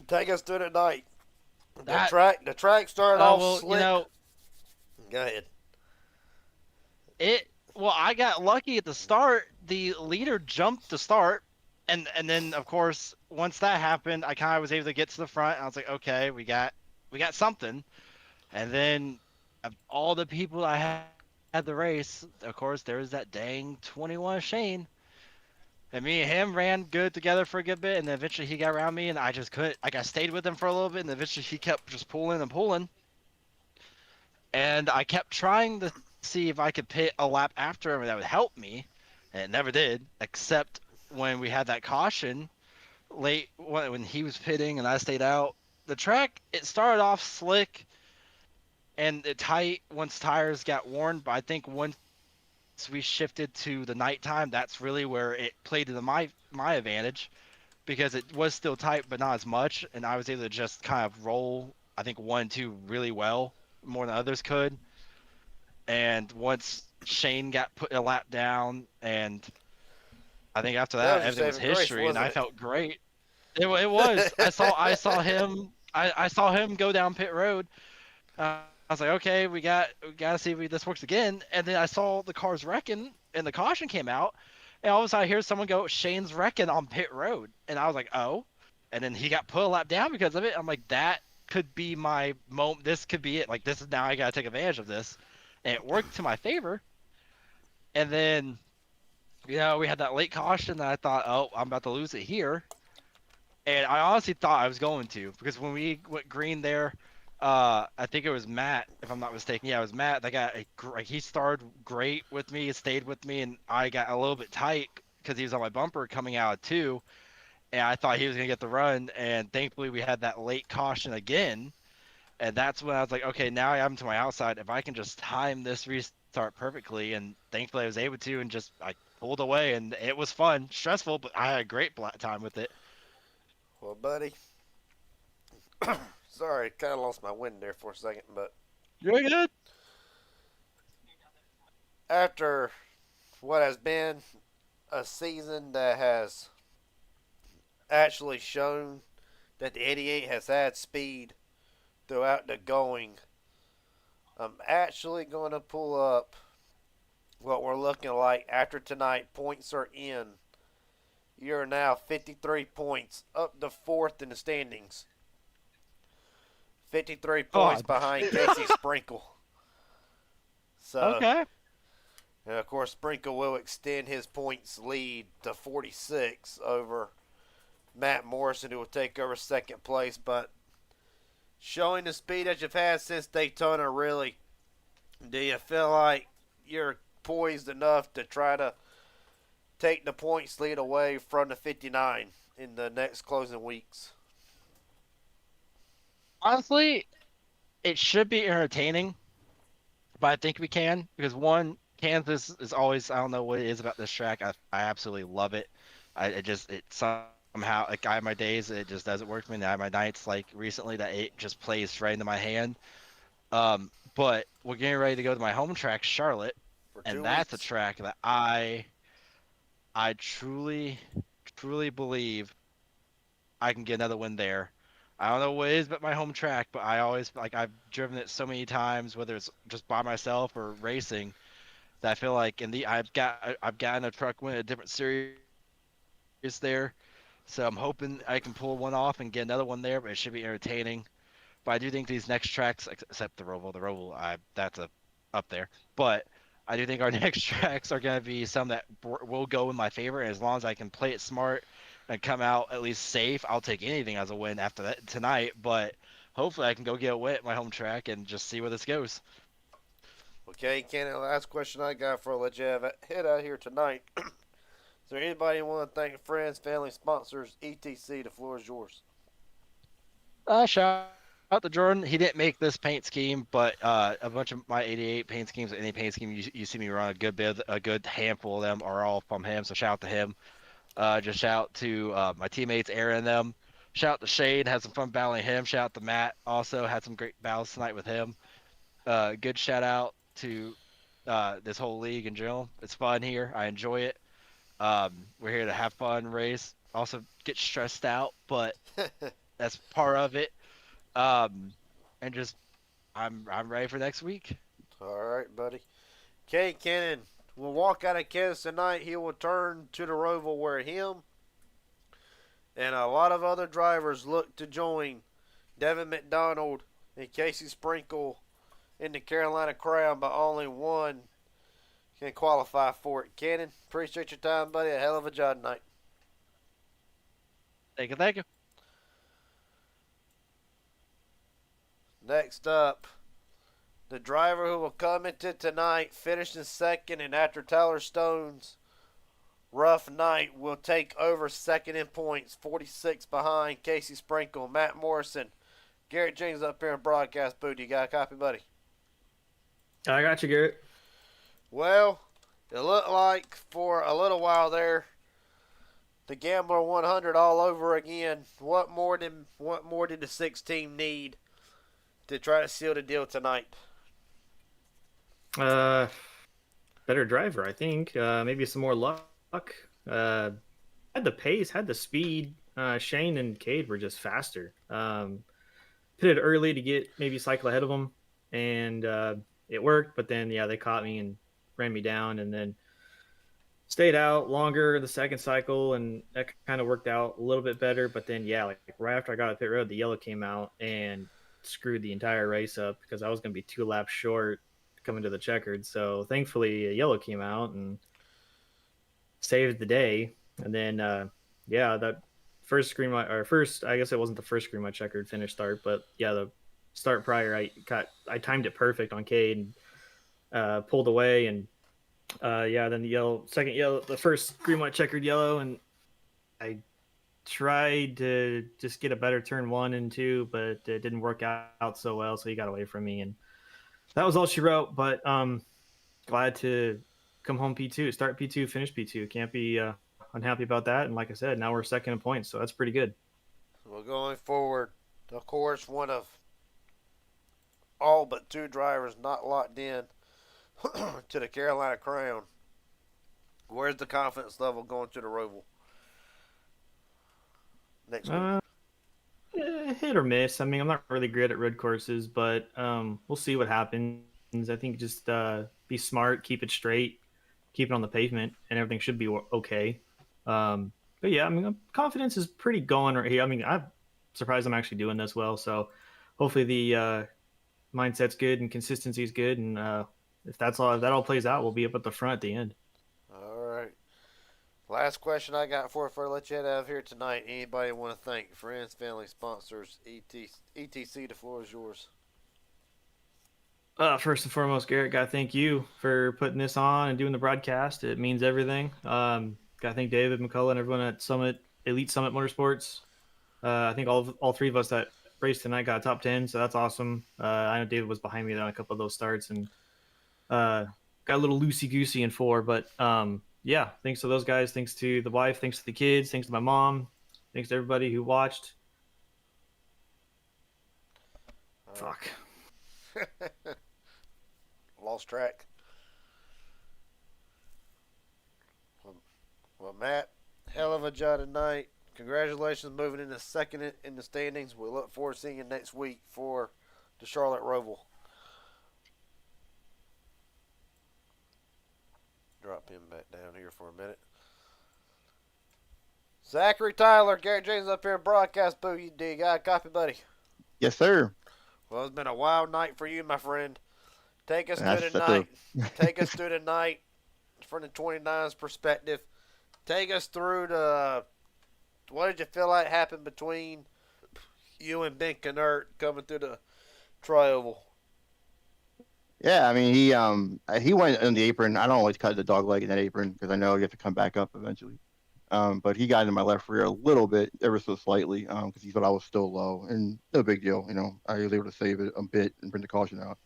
Take us through the night. That- The track started off well, slick. you know, Go ahead. Well, I got lucky at the start. The leader jumped to start, and then of course once that happened, I kind of was able to get to the front. And I was like, okay, we got something. And then of all the people I had the race, of course there was that dang 21 Shane. And me and him ran good together for a good bit, and then eventually he got around me, and I just couldn't. Like I stayed with him for a little bit, and eventually he kept just pulling and pulling. and I kept trying to see if I could pit a lap after him that would help me, and it never did, except when we had that caution late when he was pitting and I stayed out. The track, it started off slick and tight once tires got worn, but I think once we shifted to the nighttime, that's really where it played to my advantage because it was still tight but not as much, and I was able to just kind of roll I think 1 2 really well, more than others could. And once Shane got put a lap down, and I think after That that was your everything was saving grace, history, and wasn't I it? felt great. It was. I saw him. I saw him go down pit road. I was like, okay, we gotta see if this works again. And then I saw the cars wrecking, and the caution came out, and all of a sudden I hear someone go, "Shane's wrecking on pit road," and I was like, oh. And then he got put a lap down because of it. I'm like, that could be my moment. This could be it. Like, this is now I gotta take advantage of this, and it worked to my favor. And then, we had that late caution, and I thought, oh, I'm about to lose it here. And I honestly thought I was going to, because when we went green there, I think it was Matt, if I'm not mistaken. Yeah, it was Matt. That got he started great with me, stayed with me, and I got a little bit tight because he was on my bumper coming out of two, and I thought he was gonna get the run. And thankfully, we had that late caution again, and that's when I was like, okay, now I am to my outside. If I can just time this restart perfectly, and thankfully I was able to, and just I pulled away, and it was fun, stressful, but I had a great time with it. Well, buddy, sorry, kind of lost my wind there for a second, but You're good. after what has been a season that has actually shown that the 88 has had speed throughout the going, I'm actually going to pull up what we're looking like after tonight. Points are in. You're now 53 points, up to fourth in the standings. 53 points God. behind Casey Sprinkle. So, Okay. and of course, Sprinkle will extend his points lead to 46 over Matt Morrison, who will take over second place. But showing the speed that you've had since Daytona, really, do you feel like you're poised enough to try to take the points lead away from the 59 in the next closing weeks? Honestly, it should be entertaining, but I think we can because one, Kansas is always, I don't know what it is about this track. I absolutely love it. It somehow, like, I have my days it just doesn't work for me, and I have my nights like recently that it just plays right into my hand. But we're getting ready to go to my home track, Charlotte, For and 2 that's a weeks? track that I truly believe I can get another win there. I don't know what it is but my home track, but I always like I've driven it so many times, whether it's just by myself or racing, that I feel like I've gotten a truck win at a different series there. So I'm hoping I can pull one off and get another one there, but it should be entertaining. But I do think these next tracks, except the Roval, that's up there. But I do think our next tracks are going to be some that will go in my favor. And as long as I can play it smart and come out at least safe, I'll take anything as a win after that tonight. But hopefully I can go get a win at my home track and just see where this goes. Okay, Ken, last question I got for let you head out here tonight. Is there anybody you want to thank, friends, family, sponsors, etc.? The floor is yours. Shout out to Jordan. He didn't make this paint scheme, but a bunch of my 88 paint schemes, any paint scheme you see me run, a good handful of them are all from him. So shout out to him. Just shout out to my teammates, Aaron and them. Shout out to Shane, had some fun battling him. Shout out to Matt, also had some great battles tonight with him. Good shout out to this whole league in general. It's fun here. I enjoy it. We're here to have fun, race, also get stressed out, but that's part of it. And just I'm ready for next week. All right, buddy. Kate Cannon will walk out of Kansas tonight. He will turn to the Roval where him and a lot of other drivers look to join Devin McDonald and Casey Sprinkle in the Carolina Crown, but only one can qualify for it. Cannon, appreciate your time, buddy. A hell of a job tonight. Thank you, thank you. Next up, The driver who will come into tonight, finishing second, and after Tyler Stone's rough night, will take over second in points, 46 behind Casey Sprinkle, Matt Morrison. Garrett James up here in broadcast booth. You got a copy, buddy? I got you, Garrett. Well, it looked like for a little while there, the Gambler 100 all over again. What more did the 6 team need to try to seal the deal tonight? Better driver, I think. Maybe some more luck. Had the pace, had the speed. Shane and Cade were just faster. Pitted early to get maybe cycle ahead of them, and it worked. But then, yeah, they caught me and ran me down, and then stayed out longer the second cycle, and that kind of worked out a little bit better. But then, yeah, like right after I got at pit road, the yellow came out and screwed the entire race up because I was going to be 2 laps short coming to the checkered. So thankfully, a yellow came out and saved the day. And then, yeah, that first screen, I guess it wasn't the first screen my checkered finish start, but yeah, the start prior, I timed it perfect on Cade and pulled away, and yeah, then the first green white checkered yellow, and I tried to just get a better turn 1 and 2, but it didn't work out so well, so he got away from me, and that was all she wrote. But glad to come home P2, start P2, finish P2. Can't be unhappy about that. And like I said, now we're second in points, so that's pretty good. Well, going forward, of course, one of all but 2 drivers not locked in to the Carolina Crown. Where's the confidence level going to the Roval next week? Hit or miss. I mean, I'm not really great at road courses, but we'll see what happens. I think just be smart, keep it straight, keep it on the pavement, and everything should be okay. But yeah, I mean, confidence is pretty going right here. I mean, I'm surprised I'm actually doing this well. So hopefully the mindset's good and consistency is good, and if that all plays out, we'll be up at the front at the end. All right. Last question I got before I let you head out of here tonight. Anybody want to thank friends, family, sponsors, etc. The floor is yours. First and foremost, Garrett, gotta thank you for putting this on and doing the broadcast. It means everything. Gotta thank David, McCullough, and everyone at Elite Summit Motorsports. I think all 3 of us that raced tonight got a top 10, so that's awesome. I know David was behind me on a couple of those starts, and got a little loosey-goosey in 4, but yeah, thanks to those guys, thanks to the wife, thanks to the kids, thanks to my mom, thanks to everybody who watched. Fuck. Lost track. Well, Matt, hell of a job tonight. Congratulations moving into second in the standings. We look forward to seeing you next week for the Charlotte Roval. Drop him back down here for a minute. Zachary Tyler, Garrett James up here in broadcast booth. You got a copy, buddy? Yes, sir. Well, it's been a wild night for you, my friend. Take us through tonight. Take us through tonight from the 29's perspective. Take us through what did you feel like happened between you and Ben Knert coming through the tri-oval? Yeah, I mean he went on the apron. I don't always cut the dog leg in that apron because I know you have to come back up eventually. But he got into my left rear a little bit, ever so slightly, because he thought I was still low, and no big deal. I was able to save it a bit and bring the caution out.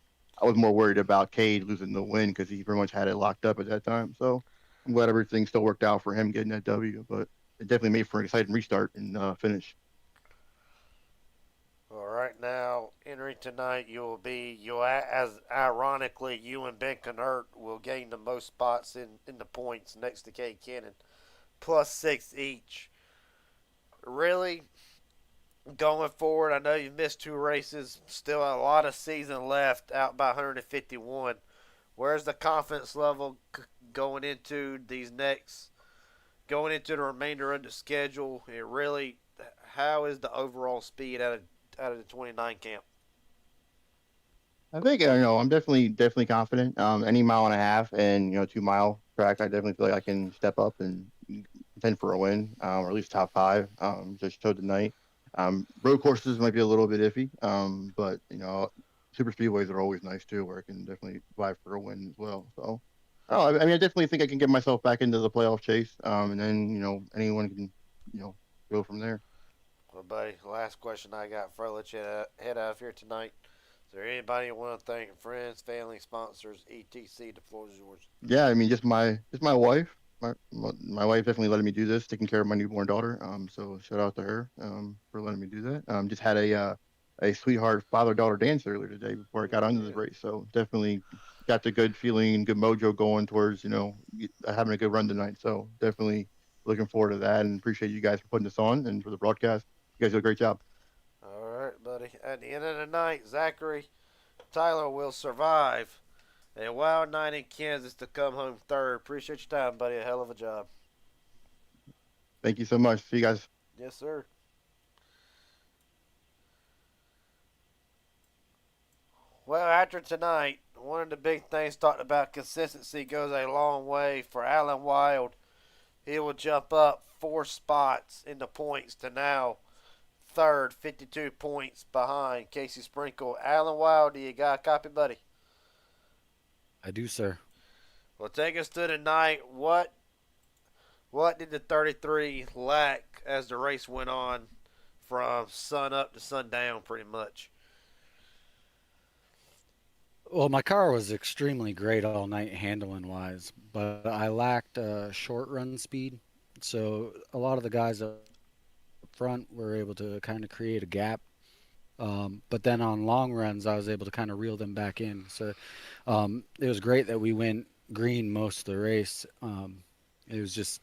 I was more worried about Cade losing the win because he pretty much had it locked up at that time. So I'm glad everything still worked out for him getting that W, but it definitely made for an exciting restart and finish. All right, now entering tonight, as ironically, you and Ben Knert will gain the most spots in the points next to Cade Cannon, +6 each. Really, going forward, I know you've missed 2 races, still a lot of season left, out by 151. Where's the confidence level going into the remainder of the schedule? How is the overall speed out of the 29 camp? I think I'm definitely confident. Any mile and a half and 2-mile track, I definitely feel like I can step up and contend for a win, or at least top 5. Just showed tonight. Road courses might be a little bit iffy, but super speedways are always nice too, where I can definitely vie for a win as well. So, oh, I mean, I definitely think I can get myself back into the playoff chase. And then anyone can go from there. Well, buddy, last question I got before I let you head out of here tonight. Is there anybody you want to thank? Friends, family, sponsors, etc. The floor is yours. Yeah, I mean, just my wife. My wife definitely letting me do this, taking care of my newborn daughter. So shout out to her for letting me do that. Just had a sweetheart father daughter dance earlier today before I got onto the race. So definitely got the good feeling and good mojo going towards having a good run tonight. So definitely looking forward to that and appreciate you guys for putting this on and for the broadcast. You guys do a great job. All right, buddy. At the end of the night, Zachary Tyler will survive a wild night in Kansas to come home third. Appreciate your time, buddy. A hell of a job. Thank you so much. See you guys. Yes, sir. Well, after tonight, one of the big things talked about consistency goes a long way for Alan Wild. He will jump up 4 spots in the points to now third, 52 points behind Casey Sprinkle. Alan Wild, do you got a copy, buddy? I do, sir. Well, take us to tonight. What did the 33 lack as the race went on from sun up to sundown, pretty much? Well, my car was extremely great all night handling wise, but I lacked short run speed. So a lot of the guys up front were able to kind of create a gap. But then on long runs, I was able to kind of reel them back in. So it was great that we went green most of the race. It was just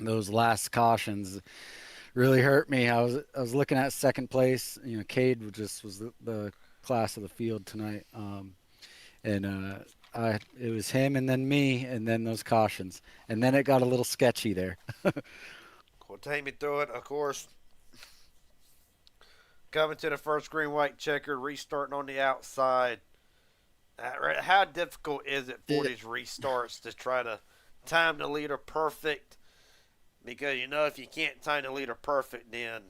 those last cautions really hurt me. I was looking at second place. Cade just was the class of the field tonight. And it was him and then me and then those cautions. And then it got a little sketchy there. Well, take me through it. Of course, coming to the first green white checker, restarting on the outside. How difficult is it for these restarts to try to time the leader perfect? Because if you can't time the leader perfect, then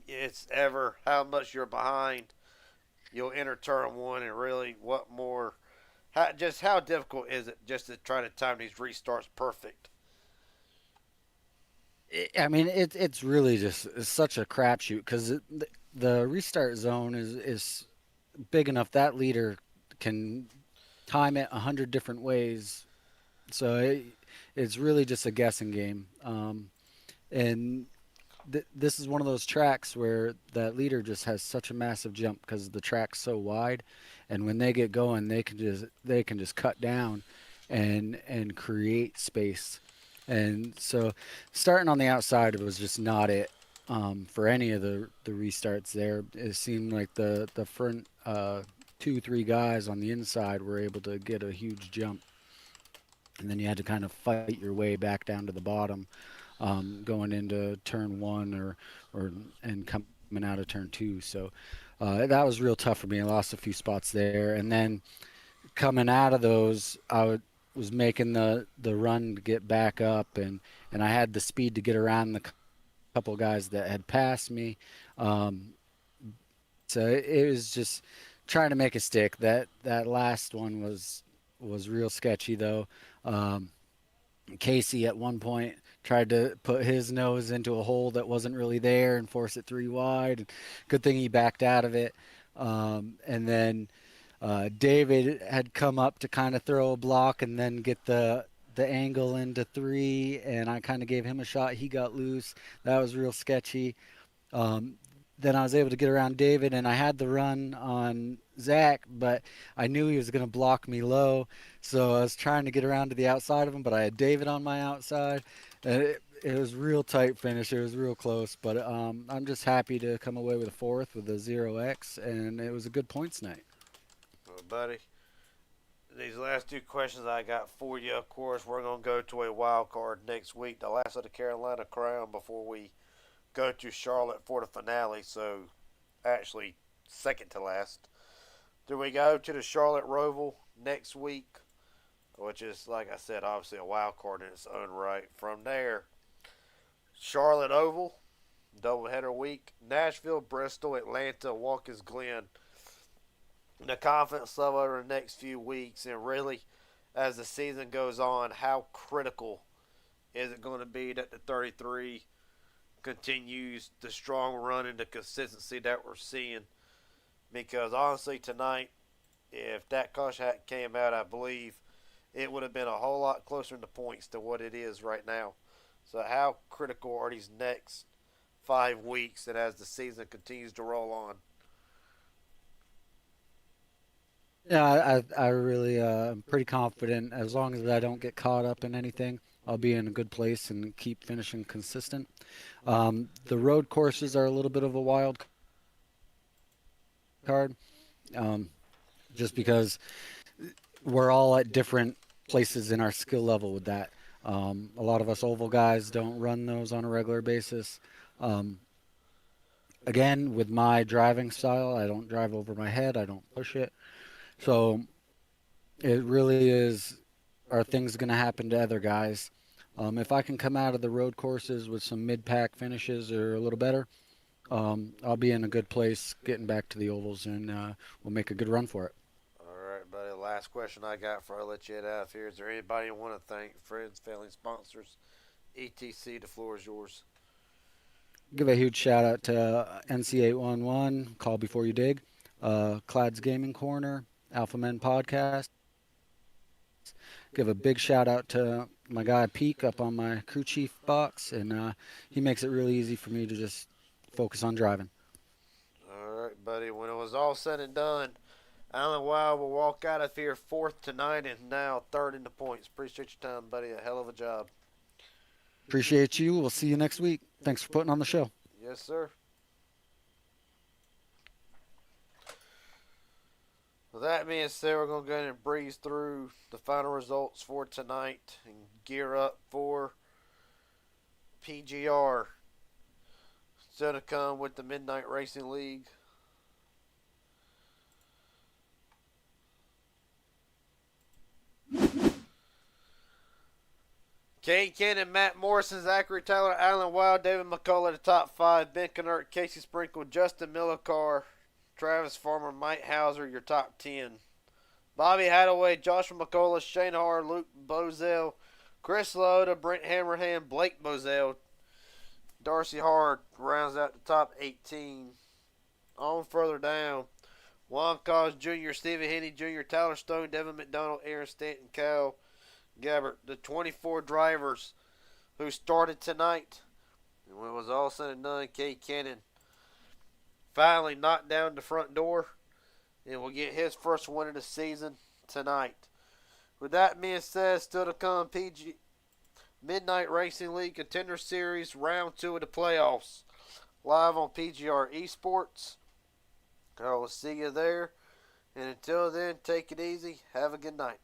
it's ever how much you're behind. You'll enter turn one, and really, what more? How difficult is it just to try to time these restarts perfect? I mean, it's really just such a crapshoot because the restart zone is big enough that leader can time it 100 different ways. So it's really just a guessing game. And this is one of those tracks where that leader just has such a massive jump because the track's so wide, and when they get going, they can just cut down and create space. And so starting on the outside was just not it for any of the restarts there. It seemed like the front 2-3 guys on the inside were able to get a huge jump, and then you had to kind of fight your way back down to the bottom, going into turn one and coming out of turn two. So that was real tough for me. I lost a few spots there, and then coming out of those, was making the run to get back up, and I had the speed to get around the couple guys that had passed me. So it was just trying to make a stick. That last one was real sketchy though. Casey at one point tried to put his nose into a hole that wasn't really there and force it 3 wide. Good thing he backed out of it. And then David had come up to kind of throw a block and then get the angle into 3, and I kind of gave him a shot. He got loose. That was real sketchy. Then I was able to get around David, and I had the run on Zach, but I knew he was going to block me low, so I was trying to get around to the outside of him, but I had David on my outside. And it was real tight finish. It was real close, but I'm just happy to come away with a 4th with a 0x, and it was a good points night. Well, buddy, these last 2 questions I got for you, of course, we're going to go to a wild card next week, the last of the Carolina Crown, before we go to Charlotte for the finale. So, actually, second to last. Do we go to the Charlotte Roval next week, which is, like I said, obviously a wild card in its own right. From there, Charlotte Oval, doubleheader week. Nashville, Bristol, Atlanta, Watkins Glen. the confidence level over the next few weeks, and really as the season goes on, how critical is it going to be that the 33 continues the strong run and the consistency that we're seeing? Because honestly, tonight, if that caution hat came out, I believe it would have been a whole lot closer in the points to what it is right now. So, how critical are these next 5 weeks and as the season continues to roll on? Yeah, I really am pretty confident. As long as I don't get caught up in anything, I'll be in a good place and keep finishing consistent. The road courses are a little bit of a wild card, um, just because we're all at different places in our skill level with that. A lot of us oval guys don't run those on a regular basis. Um, Again, with my driving style, I don't drive over my head. I don't push it. So it really is, are things going to happen to other guys? If I can come out of the road courses with some mid-pack finishes or a little better, I'll be in a good place getting back to the ovals, and we'll make a good run for it. All right, buddy. Last question I got before I let you head out of here. Is there anybody you want to thank? Friends, family, sponsors, etc. The floor is yours. Give a huge shout out to NC811, Call Before You Dig, Clad's Gaming Corner, Alpha Men Podcast. Give a big shout out to my guy Peak up on my crew chief box, and he makes it really easy for me to just focus on driving. All right, buddy. When it was all said and done, Alan Wild will walk out of here fourth tonight and now third in the points. Appreciate your time, buddy. A hell of a job. Appreciate you. We'll see you next week. Thanks for putting on the show. Yes, sir. With that being said, we're going to go ahead and breeze through the final results for tonight and gear up for PGR. Still to come with the Midnight Racing League. Kane Cannon, Matt Morrison, Zachary Taylor, Alan Wild, David McCullough, the top 5. Ben Kennert, Casey Sprinkle, Justin Millicar, Travis Farmer, Mike Hauser, your top 10. Bobby Hadaway, Joshua McCullough, Shane Harr, Luke Bozell, Chris Loda, Brent Hammerhand, Blake Bozell, Darcy Hard rounds out the top 18. On further down, Juan Cos Jr., Stephen Henney Jr., Tyler Stone, Devin McDonald, Aaron Stanton, Kyle Gabbert, the 24 drivers who started tonight. And when it was all said and done, Kay Cannon finally knocked down the front door and will get his first win of the season tonight. With that being said, still to come, PG Midnight Racing League Contender Series Round 2 of the playoffs. Live on PGR Esports. I will see you there. And until then, take it easy. Have a good night.